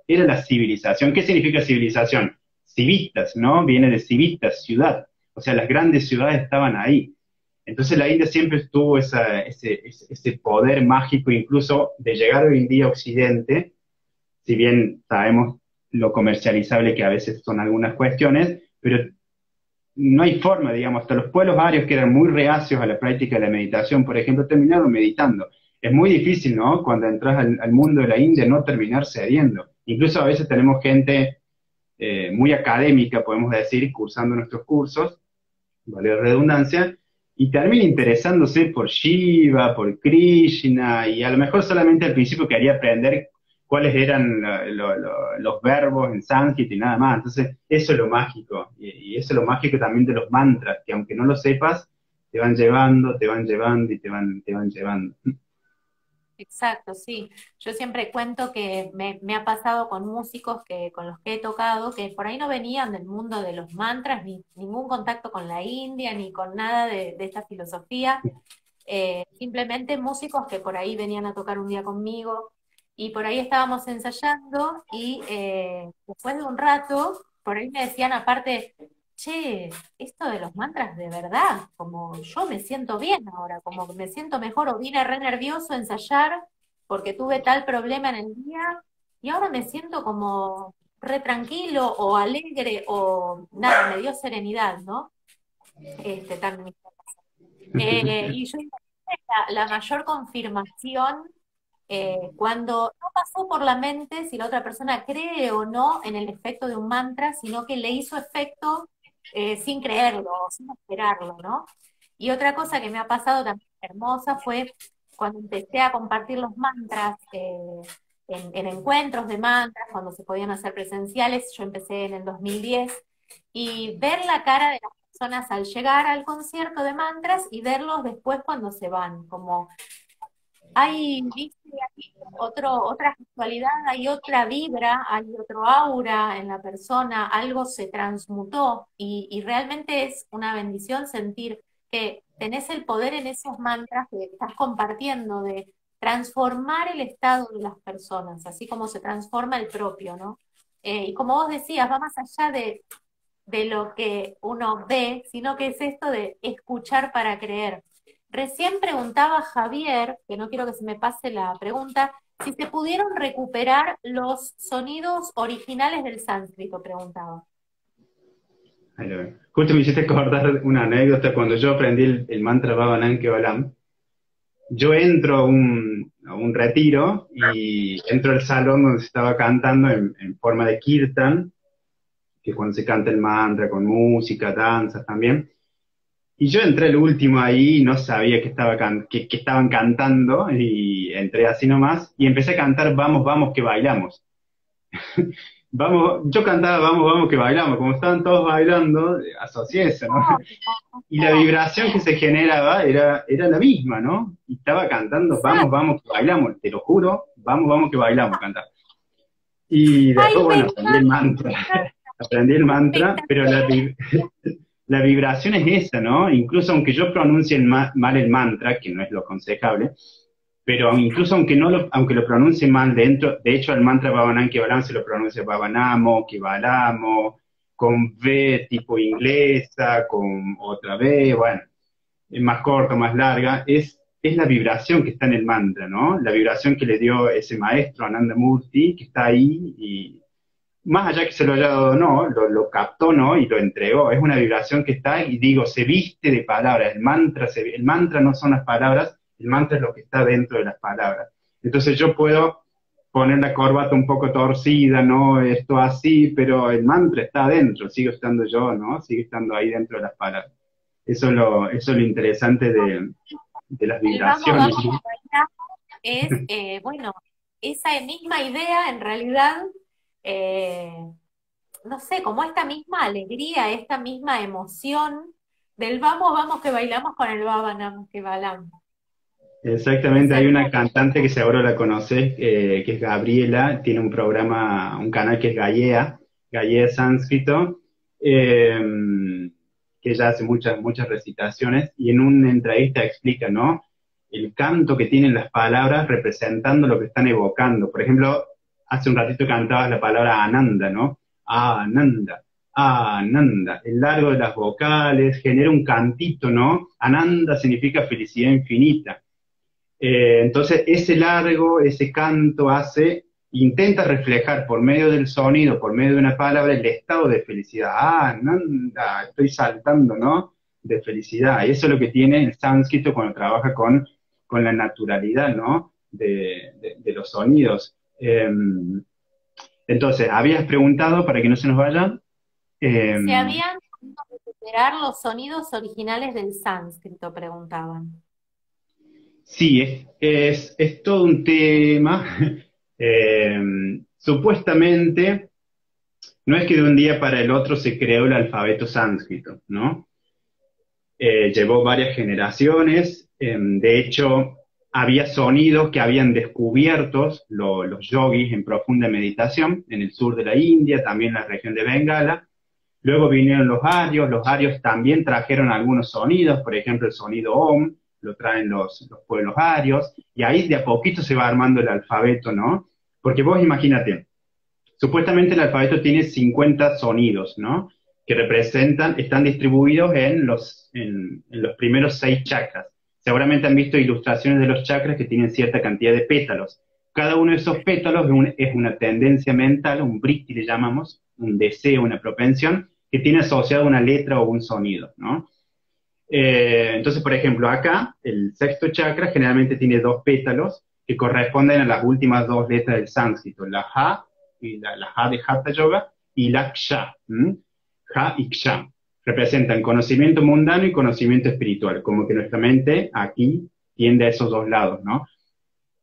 la civilización. ¿Qué significa civilización? Civitas, ¿no? Viene de civitas, ciudad. O sea, las grandes ciudades estaban ahí. Entonces la India siempre tuvo ese poder mágico, incluso de llegar hoy en día a Occidente, si bien sabemos lo comercializable que a veces son algunas cuestiones, pero no hay forma, digamos, hasta los pueblos arios que eran muy reacios a la práctica de la meditación, por ejemplo, terminaron meditando. Es muy difícil, ¿no? Cuando entras al mundo de la India, no terminar cediendo. Incluso a veces tenemos gente muy académica, podemos decir, cursando nuestros cursos, vale la redundancia, y termina interesándose por Shiva, por Krishna, y a lo mejor solamente al principio quería aprender cuáles eran los verbos en sánscrito y nada más. Entonces, eso es lo mágico, y eso es lo mágico también de los mantras, que aunque no lo sepas, te van llevando y te van llevando. Exacto, sí. Yo siempre cuento que me ha pasado con músicos con los que he tocado, que por ahí no venían del mundo de los mantras, ni ningún contacto con la India, ni con nada de esta filosofía. Simplemente músicos que por ahí venían a tocar un día conmigo, y por ahí estábamos ensayando, y después de un rato, por ahí me decían aparte, che, esto de los mantras de verdad, como yo me siento bien ahora, como que me siento mejor, o vine re nervioso a ensayar porque tuve tal problema en el día, y ahora me siento como re tranquilo o alegre, o nada, me dio serenidad, ¿no? También. Y yo digo, la mayor confirmación, cuando no pasó por la mente si la otra persona cree o no en el efecto de un mantra, sino que le hizo efecto sin creerlo, sin esperarlo, ¿no? Y otra cosa que me ha pasado también hermosa fue cuando empecé a compartir los mantras en encuentros de mantras, cuando se podían hacer presenciales, yo empecé en el 2010, y ver la cara de las personas al llegar al concierto de mantras y verlos después cuando se van, como hay, viste, hay otra actualidad, hay otra vibra, hay otro aura en la persona, algo se transmutó y realmente es una bendición sentir que tenés el poder en esos mantras que estás compartiendo de transformar el estado de las personas, así como se transforma el propio, ¿no? Y como vos decías, va más allá de lo que uno ve, sino que es esto de escuchar para creer. Recién preguntaba Javier, que no quiero que se me pase la pregunta, si se pudieron recuperar los sonidos originales del sánscrito, preguntaba. Ahí lo veo. Justo me hiciste acordar una anécdota cuando yo aprendí el mantra Bhavanan Kevalam. Yo entro a un retiro y entro al salón donde se estaba cantando en forma de kirtan, que es cuando se canta el mantra con música, danzas también. Y yo entré el último ahí y no sabía que estaban cantando y entré así nomás y empecé a cantar Vamos, vamos, que bailamos. Vamos, yo cantaba Vamos, vamos, que bailamos. Como estaban todos bailando, asocié eso, ¿no? Y la vibración que se generaba era la misma, ¿no? Y estaba cantando Vamos, vamos, que bailamos. Te lo juro, Vamos, vamos, que bailamos, cantaba. Y después, Ay, me bueno, encanta. aprendí el mantra, pero la vibración es esa, ¿no? Incluso aunque yo pronuncie mal el mantra, que no es lo aconsejable, pero incluso aunque lo pronuncie mal dentro, de hecho el mantra Bhavanan Kevalam se lo pronuncia Bhavanamo, Kevalamo, con V tipo inglesa, con otra V, bueno, es más corta, más larga, es la vibración que está en el mantra, ¿no? La vibración que le dio ese maestro, Ananda Murti, que está ahí y más allá que se lo haya dado o no, lo captó, ¿no? Y lo entregó. Es una vibración que está y digo, se viste de palabras. El mantra no son las palabras, el mantra es lo que está dentro de las palabras. Entonces yo puedo poner la corbata un poco torcida, ¿no? Esto así, pero el mantra está adentro, sigo estando yo, ¿no? Sigue estando ahí dentro de las palabras. Eso es lo interesante de las El vamos, vibraciones, vamos, ¿no? bailamos es, bueno, esa misma idea en realidad, eh, no sé, como esta misma alegría, esta misma emoción del vamos, vamos que bailamos con el babanam que bailamos. Es Exactamente, hay una hermoso. cantante que seguro la conoces, que es Gabriela, tiene un programa, un canal que es Gaia Sánscrito, eh, que ella hace muchas recitaciones y en una entrevista explica, ¿no? El canto que tienen las palabras representando lo que están evocando. Por ejemplo, hace un ratito cantabas la palabra Ananda, ¿no? Ananda, Ananda. El largo de las vocales genera un cantito, ¿no? Ananda significa felicidad infinita. Entonces, ese largo, ese canto intenta reflejar por medio del sonido, por medio de una palabra, el estado de felicidad. Nanda, estoy saltando, ¿no? De felicidad. Y eso es lo que tiene el sánscrito cuando trabaja con la naturalidad, ¿no? De los sonidos. Entonces, habías preguntado, para que no se nos vayan, Se em, habían podido recuperar los sonidos originales del sánscrito, preguntaban. sí, es todo un tema. Supuestamente, no es que de un día para el otro se creó el alfabeto sánscrito, ¿no? Llevó varias generaciones. De hecho, había sonidos que habían descubiertos los yogis en profunda meditación en el sur de la India, también en la región de Bengala. Luego vinieron los arios también trajeron algunos sonidos, por ejemplo el sonido Om, lo traen los pueblos arios, y ahí de a poquito se va armando el alfabeto, ¿no? Porque vos imagínate, supuestamente el alfabeto tiene 50 sonidos, ¿no? Que están distribuidos en los primeros 6 chakras. Seguramente han visto ilustraciones de los chakras que tienen cierta cantidad de pétalos. Cada uno de esos pétalos es una tendencia mental, un vritti le llamamos, un deseo, una propensión, que tiene asociado una letra o un sonido, ¿no? Entonces, por ejemplo, acá, el sexto chakra generalmente tiene 2 pétalos que corresponden a las últimas 2 letras del sánscrito, la Ja y la Ja de Hatha Yoga y la Ksha. Ja y Ksha representan conocimiento mundano y conocimiento espiritual, como que nuestra mente aquí tiende a esos dos lados, ¿no?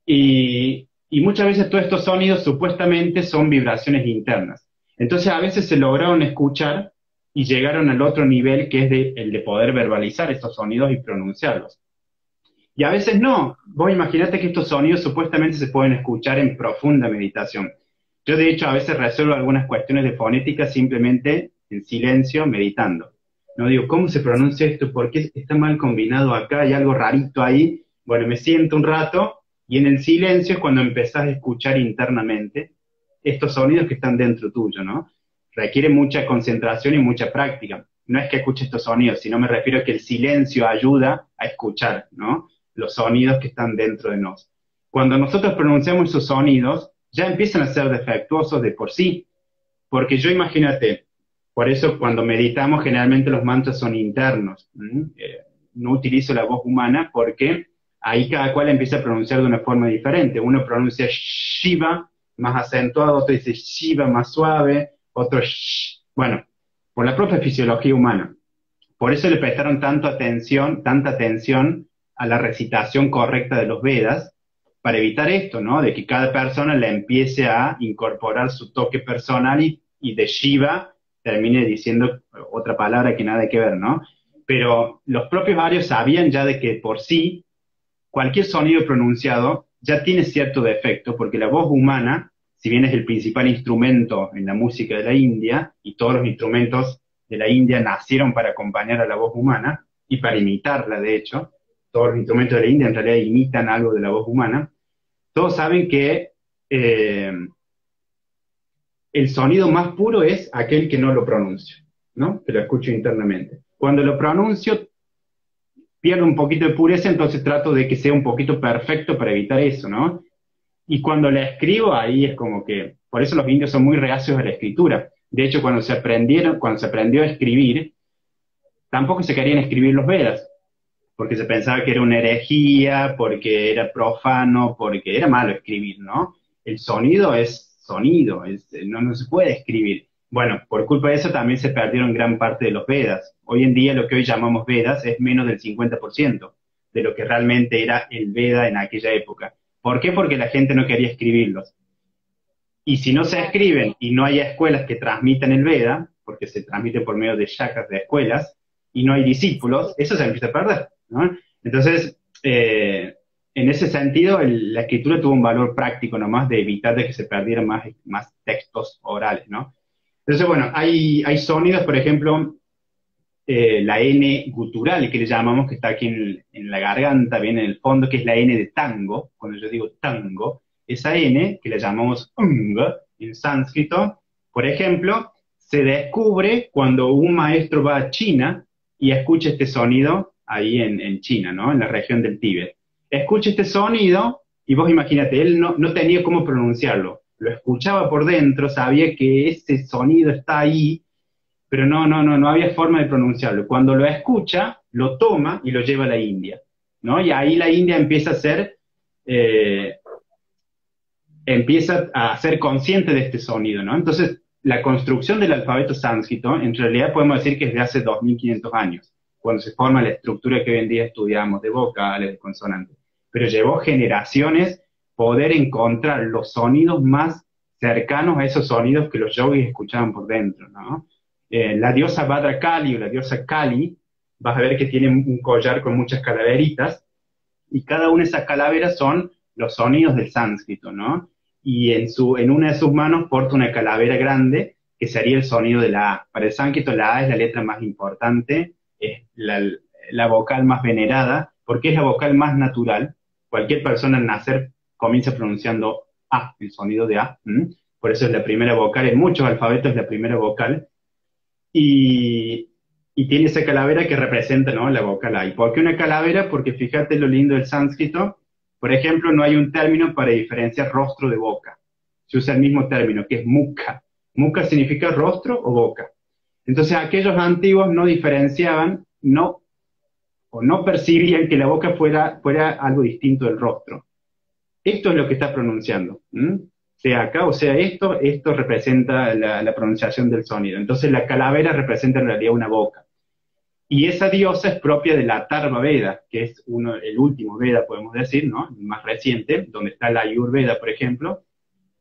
Y muchas veces todos estos sonidos supuestamente son vibraciones internas. Entonces a veces se lograron escuchar y llegaron al otro nivel, que es el de poder verbalizar estos sonidos y pronunciarlos. Y a veces no. Vos imaginate que estos sonidos supuestamente se pueden escuchar en profunda meditación. Yo de hecho a veces resuelvo algunas cuestiones de fonética simplemente en silencio, meditando. No digo, ¿cómo se pronuncia esto? ¿Por qué está mal combinado acá? ¿Hay algo rarito ahí? Bueno, me siento un rato y en el silencio es cuando empezás a escuchar internamente estos sonidos que están dentro tuyo, ¿no? Requiere mucha concentración y mucha práctica. No es que escuche estos sonidos, sino me refiero a que el silencio ayuda a escuchar, ¿no? Los sonidos que están dentro de nosotros. Cuando nosotros pronunciamos esos sonidos, ya empiezan a ser defectuosos de por sí. Porque yo imagínate, por eso cuando meditamos generalmente los mantras son internos. No utilizo la voz humana porque ahí cada cual empieza a pronunciar de una forma diferente. Uno pronuncia Shiva más acentuado, otro dice Shiva más suave, otro Sh. Bueno, por la propia fisiología humana. Por eso le prestaron tanta atención a la recitación correcta de los Vedas, para evitar esto, ¿no? De que cada persona le empiece a incorporar su toque personal y de Shiva termine diciendo otra palabra que nada que ver, ¿no? Pero los propios arios sabían ya de que por sí cualquier sonido pronunciado ya tiene cierto defecto, porque la voz humana, si bien es el principal instrumento en la música de la India, y todos los instrumentos de la India nacieron para acompañar a la voz humana, y para imitarla, de hecho, todos los instrumentos de la India en realidad imitan algo de la voz humana, todos saben que el sonido más puro es aquel que no lo pronuncio, ¿no? Que lo escucho internamente. Cuando lo pronuncio, pierdo un poquito de pureza, entonces trato de que sea un poquito perfecto para evitar eso, ¿no? Y cuando la escribo, ahí es como que, por eso los indios son muy reacios a la escritura. De hecho, cuando se aprendió a escribir, tampoco se querían escribir los Vedas, porque se pensaba que era una herejía, porque era profano, porque era malo escribir, ¿no? El sonido es sonido, no se puede escribir. Bueno, por culpa de eso también se perdieron gran parte de los Vedas. Hoy en día lo que hoy llamamos Vedas es menos del 50% de lo que realmente era el Veda en aquella época. ¿Por qué? Porque la gente no quería escribirlos. Y si no se escriben y no hay escuelas que transmitan el Veda, porque se transmite por medio de shakas de escuelas, y no hay discípulos, eso se empieza a perder, ¿no? Entonces, en ese sentido, la escritura tuvo un valor práctico nomás de evitar de que se perdieran más textos orales, ¿no? Entonces, bueno, hay sonidos, por ejemplo, la N gutural, que le llamamos, que está aquí en la garganta, bien en el fondo, que es la N de tango. Cuando yo digo tango, esa N, que le llamamos en sánscrito, por ejemplo, se descubre cuando un maestro va a China y escucha este sonido ahí en China, ¿no? En la región del Tíbet. Escucha este sonido y vos imagínate, él no tenía cómo pronunciarlo. Lo escuchaba por dentro, sabía que ese sonido está ahí, pero no había forma de pronunciarlo. Cuando lo escucha, lo toma y lo lleva a la India, ¿no? Y ahí la India empieza a ser consciente de este sonido, ¿no? Entonces, la construcción del alfabeto sánscrito, en realidad podemos decir que es de hace 2500 años, cuando se forma la estructura que hoy en día estudiamos de vocales, de consonantes. Pero llevó generaciones poder encontrar los sonidos más cercanos a esos sonidos que los yogis escuchaban por dentro, ¿no? La diosa Bhadrakali o la diosa Kali, vas a ver que tiene un collar con muchas calaveritas, y cada una de esas calaveras son los sonidos del sánscrito, ¿no? Y en una de sus manos porta una calavera grande, que sería el sonido de la A. Para el sánscrito la A es la letra más importante, es la vocal más venerada, porque es la vocal más natural. Cualquier persona al nacer comienza pronunciando A, el sonido de A. Por eso es la primera vocal, en muchos alfabetos es la primera vocal. Y tiene esa calavera que representa, ¿no?, la vocal A. ¿Y por qué una calavera? Porque fíjate lo lindo del sánscrito. Por ejemplo, no hay un término para diferenciar rostro de boca. Se usa el mismo término, que es mukha. Mukha significa rostro o boca. Entonces aquellos antiguos no diferenciaban, no percibían que la boca fuera algo distinto del rostro. Esto es lo que está pronunciando. Sea acá o sea esto representa la pronunciación del sonido. Entonces la calavera representa en realidad una boca. Y esa diosa es propia de la Atharva Veda, que es el último Veda, podemos decir, ¿no? El más reciente, donde está la Ayurveda, por ejemplo.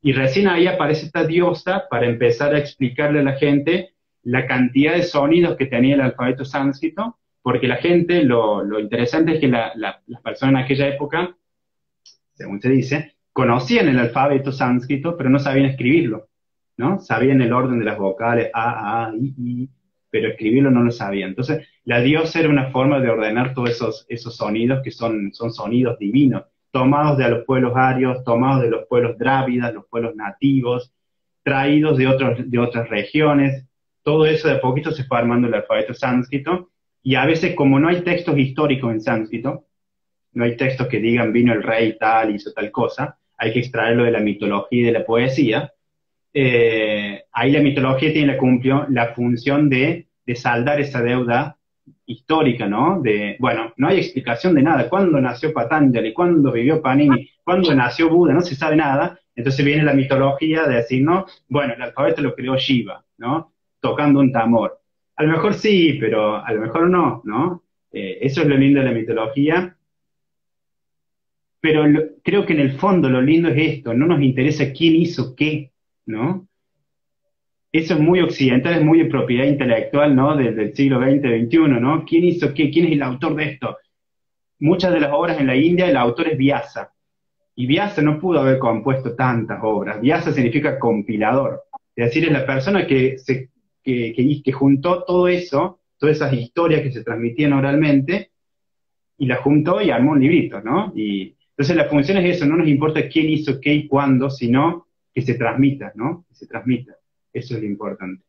Y recién ahí aparece esta diosa para empezar a explicarle a la gente la cantidad de sonidos que tenía el alfabeto sánscrito, porque la gente, lo interesante es que las personas en aquella época, según se dice, conocían el alfabeto sánscrito, pero no sabían escribirlo, ¿no? Sabían el orden de las vocales, I, pero escribirlo no lo sabían. Entonces, la diosa era una forma de ordenar todos esos sonidos que son sonidos divinos, tomados de los pueblos arios, tomados de los pueblos drávidas, los pueblos nativos, traídos de otras regiones. Todo eso de a poquito se fue armando el alfabeto sánscrito, y a veces, como no hay textos históricos en sánscrito, no hay textos que digan vino el rey tal, hizo tal cosa, hay que extraerlo de la mitología y de la poesía. Ahí la mitología tiene la función de saldar esa deuda histórica, ¿no? Bueno, no hay explicación de nada. ¿Cuándo nació Patanjali? ¿Cuándo vivió Panini? ¿Cuándo nació Buda? No se sabe nada. Entonces viene la mitología de decir, ¿no? Bueno, el alfabeto lo creó Shiva, ¿no? Tocando un tambor. A lo mejor sí, pero a lo mejor no, ¿no? Eso es lo lindo de la mitología. Pero creo que en el fondo lo lindo es esto, no nos interesa quién hizo qué, ¿no? Eso es muy occidental, es muy de propiedad intelectual, ¿no? Del siglo XX, XXI, ¿no? ¿Quién hizo qué? ¿Quién es el autor de esto? Muchas de las obras en la India, el autor es Vyasa. Y Vyasa no pudo haber compuesto tantas obras. Vyasa significa compilador. Es decir, es la persona que juntó todo eso, todas esas historias que se transmitían oralmente, y las juntó y armó un librito, ¿no? Y entonces la función es eso, no nos importa quién hizo qué y cuándo, sino que se transmita, ¿no? Que se transmita. Eso es lo importante.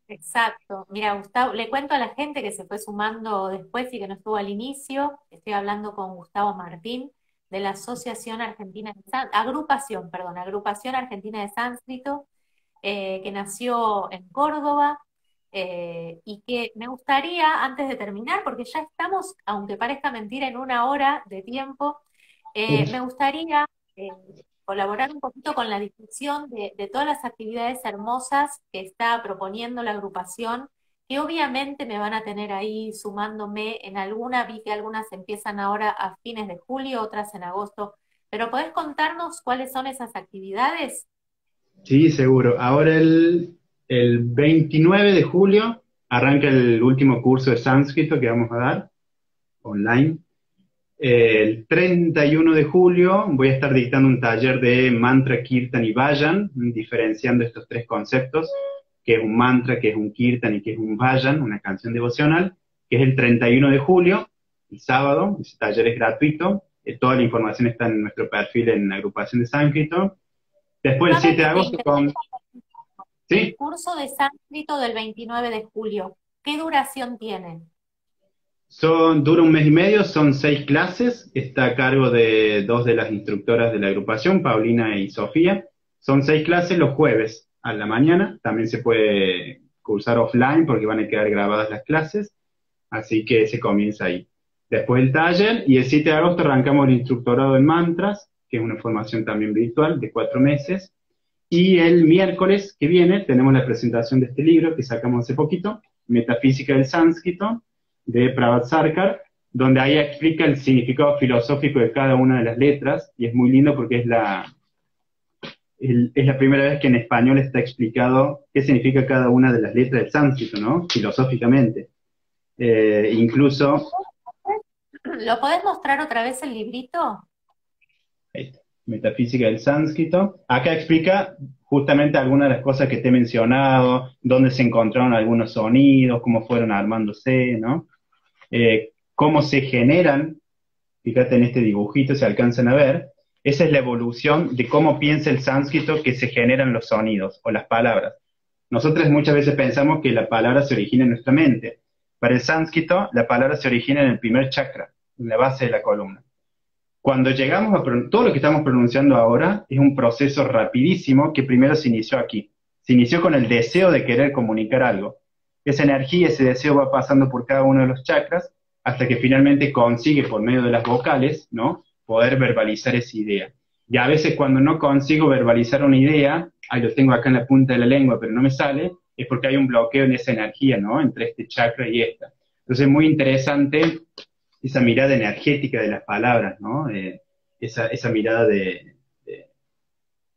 Exacto. Mira, Gustavo, le cuento a la gente que se fue sumando después y que no estuvo al inicio. Estoy hablando con Gustavo Martín de la Asociación Argentina de Agrupación Argentina de Sánscrito, que nació en Córdoba, y que me gustaría, antes de terminar, porque ya estamos, aunque parezca mentira, en una hora de tiempo, me gustaría colaborar un poquito con la difusión de todas las actividades hermosas que está proponiendo la agrupación, que obviamente me van a tener ahí sumándome en alguna. Vi que algunas empiezan ahora a fines de julio, otras en agosto, pero ¿podés contarnos cuáles son esas actividades? Sí, seguro. Ahora el 29 de julio arranca el último curso de sánscrito que vamos a dar online. El 31 de julio voy a estar dictando un taller de mantra, kirtan y vayan, diferenciando estos tres conceptos, que es un mantra, que es un kirtan y que es un vayan, una canción devocional, que es el 31 de julio, el sábado. Ese taller es gratuito. Toda la información está en nuestro perfil en la agrupación de sánscrito. Después el 7 de agosto ¿Sí? El curso de sánscrito del 29 de julio, ¿qué duración tiene? Dura un mes y medio, son 6 clases, está a cargo de 2 de las instructoras de la agrupación, Paulina y Sofía. Son 6 clases los jueves a la mañana, también se puede cursar offline porque van a quedar grabadas las clases, así que se comienza ahí. Después el taller, y el 7 de agosto arrancamos el instructorado en mantras, que es una formación también virtual de 4 meses, y el miércoles que viene tenemos la presentación de este libro que sacamos hace poquito, Metafísica del Sánscrito, de Prabhat Sarkar, donde ahí explica el significado filosófico de cada una de las letras, y es muy lindo porque es la primera vez que en español está explicado qué significa cada una de las letras del sánscrito, ¿no? Filosóficamente. Incluso... ¿Lo podés mostrar otra vez el librito? Ahí está, Metafísica del Sánscrito. Acá explica justamente algunas de las cosas que te he mencionado, dónde se encontraron algunos sonidos, cómo fueron armándose, ¿no? Cómo se generan, fíjate en este dibujito, se alcanzan a ver, esa es la evolución de cómo piensa el sánscrito que se generan los sonidos o las palabras. Nosotros muchas veces pensamos que la palabra se origina en nuestra mente. Para el sánscrito, la palabra se origina en el primer chakra, en la base de la columna. Cuando llegamos a todo lo que estamos pronunciando ahora es un proceso rapidísimo que primero se inició aquí. Se inició con el deseo de querer comunicar algo. Esa energía, ese deseo va pasando por cada uno de los chakras hasta que finalmente consigue, por medio de las vocales, ¿no?, poder verbalizar esa idea. Y a veces cuando no consigo verbalizar una idea, lo tengo acá en la punta de la lengua, pero no me sale, es porque hay un bloqueo en esa energía, ¿no?, entre este chakra y esta. Entonces es muy interesante esa mirada energética de las palabras, ¿no? Esa mirada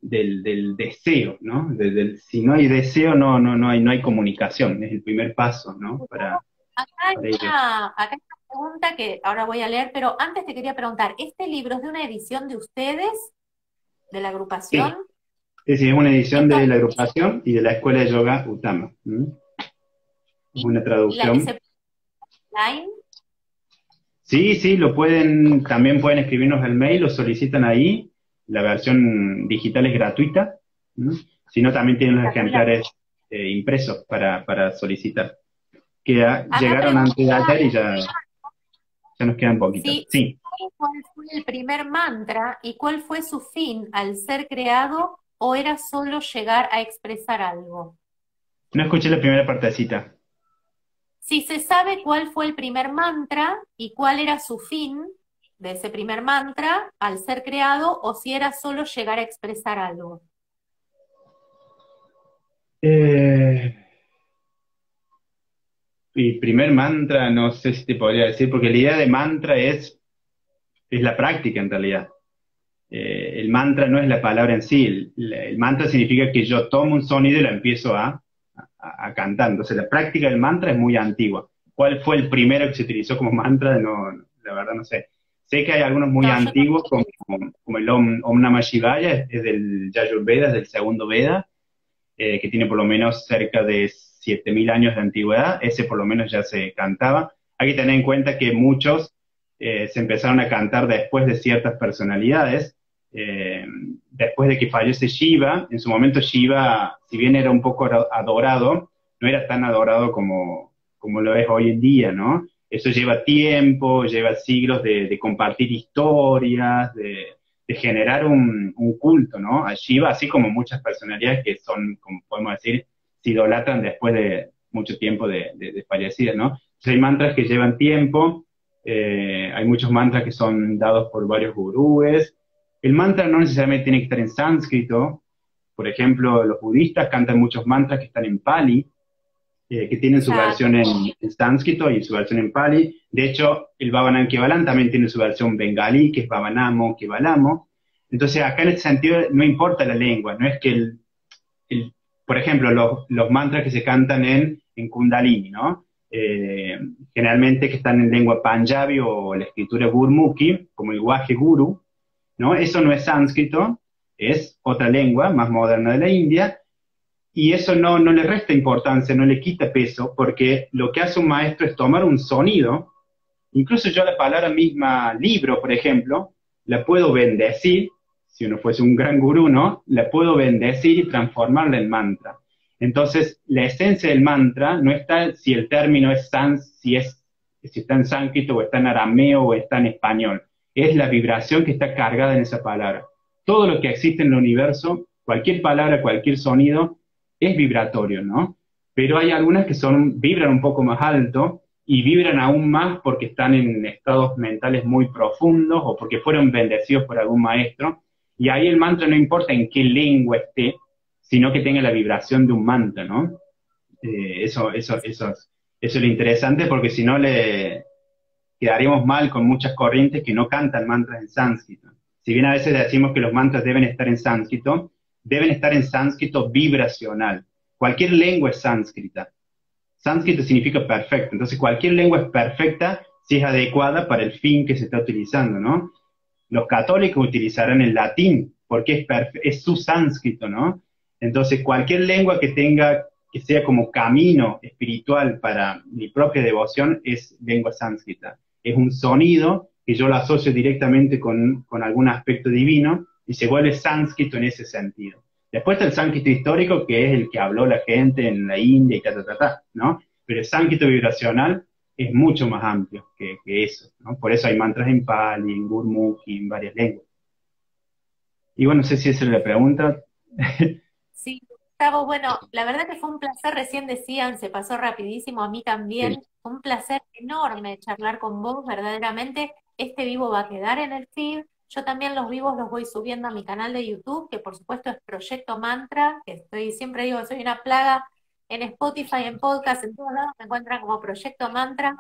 del deseo, ¿no? Si no hay deseo, no hay comunicación, es el primer paso, ¿no? Acá hay Para ello. acá hay una pregunta que ahora voy a leer, pero antes te quería preguntar, ¿este libro es de una edición de ustedes, de la agrupación? Sí, es una edición de Entonces, la agrupación y de la Escuela de Yoga Utama. ¿Mm? Es ¿y una traducción. se puede online? Sí, sí, también pueden escribirnos el mail, lo solicitan ahí. La versión digital es gratuita. ¿Mm? Si no, también tienen los ejemplares impresos para solicitar. Acá Llegaron pregunta antes de ayer y ya nos quedan poquitos. si Sí, sabe cuál fue el primer mantra y cuál fue su fin al ser creado o era solo llegar a expresar algo. no escuché la primera partecita. Si se sabe cuál fue el primer mantra y cuál era su fin de ese primer mantra al ser creado o si era solo llegar a expresar algo. Eh, y primer mantra, no sé si te podría decir, porque la idea de mantra es la práctica en realidad. El mantra no es la palabra en sí, el mantra significa que yo tomo un sonido y lo empiezo a cantar. Entonces la práctica del mantra es muy antigua. ¿Cuál fue el primero que se utilizó como mantra? No, la verdad no sé. Sé que hay algunos muy No, yo antiguos, como el Om Namah Shivaya, es del Yajurveda, es del segundo Veda, que tiene por lo menos cerca de 7.000 años de antigüedad. Ese por lo menos ya se cantaba. Hay que tener en cuenta que muchos se empezaron a cantar después de ciertas personalidades. Eh, Después de que fallece Shiva, en su momento Shiva, si bien era un poco adorado, no era tan adorado como lo es hoy en día, ¿no? Eso lleva tiempo, lleva siglos de compartir historias, de generar un culto, ¿no? A Shiva, así como muchas personalidades que son, como podemos decir, se idolatran después de mucho tiempo de fallecidas, ¿no? Entonces hay mantras que llevan tiempo, hay muchos mantras que son dados por varios gurúes. El mantra no necesariamente tiene que estar en sánscrito. Por ejemplo, los budistas cantan muchos mantras que están en Pali, que tienen su ya, versión en sánscrito y su versión en Pali. De hecho, el Bhavanam Kevalam también tiene su versión bengalí, que es Bhavanamo Kevalamo. Entonces, acá en este sentido no importa la lengua, no es que el- por ejemplo, los mantras que se cantan en Kundalini, ¿no? Generalmente que están en lengua Punjabi o la escritura Gurmukhi, como el Waje Guru, ¿no? Eso no es sánscrito, es otra lengua más moderna de la India, y eso no le resta importancia, no le quita peso, porque lo que hace un maestro es tomar un sonido, incluso yo la palabra misma libro, por ejemplo, la puedo bendecir, si uno fuese un gran gurú, ¿no? La puedo bendecir y transformarla en mantra. Entonces, la esencia del mantra no está si el término es si está en sánscrito o está en arameo o está en español. Es la vibración que está cargada en esa palabra. Todo lo que existe en el universo, cualquier palabra, cualquier sonido, es vibratorio, ¿no? Pero hay algunas que vibran un poco más alto y vibran aún más porque están en estados mentales muy profundos o porque fueron bendecidos por algún maestro. Y ahí el mantra no importa en qué lengua esté, sino que tenga la vibración de un mantra, ¿no? Eso es lo interesante porque si no le quedaríamos mal con muchas corrientes que no cantan mantras en sánscrito. Si bien a veces decimos que los mantras deben estar en sánscrito vibracional. Cualquier lengua es sánscrita. Sánscrito significa perfecto, entonces cualquier lengua es perfecta si es adecuada para el fin que se está utilizando, ¿no? Los católicos utilizarán el latín porque es su sánscrito, ¿no? Entonces cualquier lengua que sea como camino espiritual para mi propia devoción es lengua sánscrita. Es un sonido que yo lo asocio directamente con algún aspecto divino y se vuelve sánscrito en ese sentido. Después está el sánscrito histórico, que es el que habló la gente en la India y ¿no? Pero el sánscrito vibracional es mucho más amplio que eso, ¿no? Por eso hay mantras en Pali, en Gurmukhi, en varias lenguas. Y bueno, no sé si esa es la pregunta. sí, Gustavo, bueno, la verdad que fue un placer, recién decían, se pasó rapidísimo, a mí Sí. también, fue un placer enorme charlar con vos, verdaderamente, este vivo va a quedar en el feed, yo también los vivos los voy subiendo a mi canal de YouTube, que por supuesto es Proyecto Mantra, que siempre digo, soy una plaga en Spotify, en podcast, en todos lados me encuentran como Proyecto Mantra.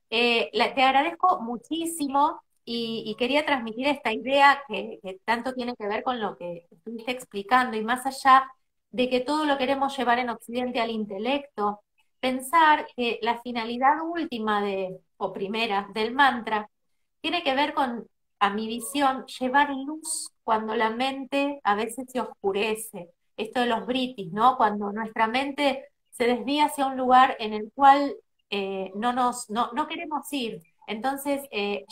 Te agradezco muchísimo y quería transmitir esta idea que tanto tiene que ver con lo que estuviste explicando y más allá de que todo lo queremos llevar en Occidente al intelecto, pensar que la finalidad última o primera del mantra tiene que ver con, a mi visión, llevar luz cuando la mente a veces se oscurece. Esto de los britis, ¿no? Cuando nuestra mente se desvía hacia un lugar en el cual no queremos ir. Entonces,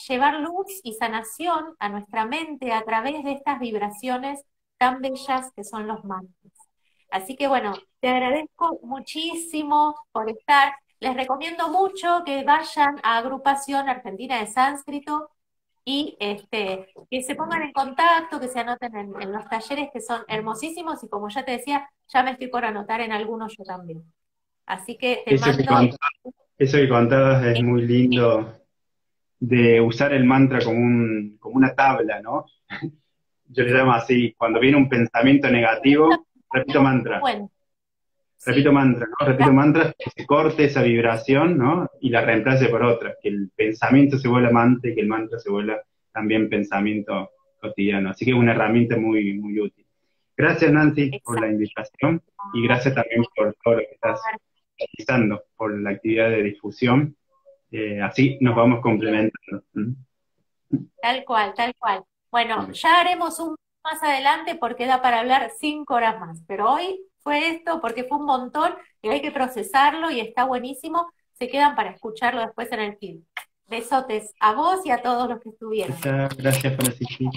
llevar luz y sanación a nuestra mente a través de estas vibraciones tan bellas que son los mantras. Así que bueno, te agradezco muchísimo por estar. Les recomiendo mucho que vayan a Agrupación Argentina de Sánscrito y que se pongan en contacto, que se anoten en los talleres que son hermosísimos y como ya te decía, ya me estoy por anotar en algunos yo también. Así que te Eso que mando... eso que contabas es muy lindo de usar el mantra como como una tabla, ¿no? Yo le llamo así, cuando viene un pensamiento negativo, Bueno, repito sí. mantra, ¿no? Repito mantra, que se corte esa vibración, ¿no? Y la reemplace por otra, que el pensamiento se vuelva mantra y que el mantra se vuelva también pensamiento cotidiano. Así que es una herramienta muy útil. Gracias, Nancy, por la Exacto. invitación y gracias también por todo lo que estás realizando, por la actividad de difusión. Así nos vamos complementando. ¿Mm? Tal cual, tal cual. Bueno, ya haremos un más adelante porque da para hablar 5 horas más, pero hoy fue esto porque fue un montón y hay que procesarlo y está buenísimo. Se quedan para escucharlo después en el feed. Besotes a vos y a todos los que estuvieron. Gracias por asistir.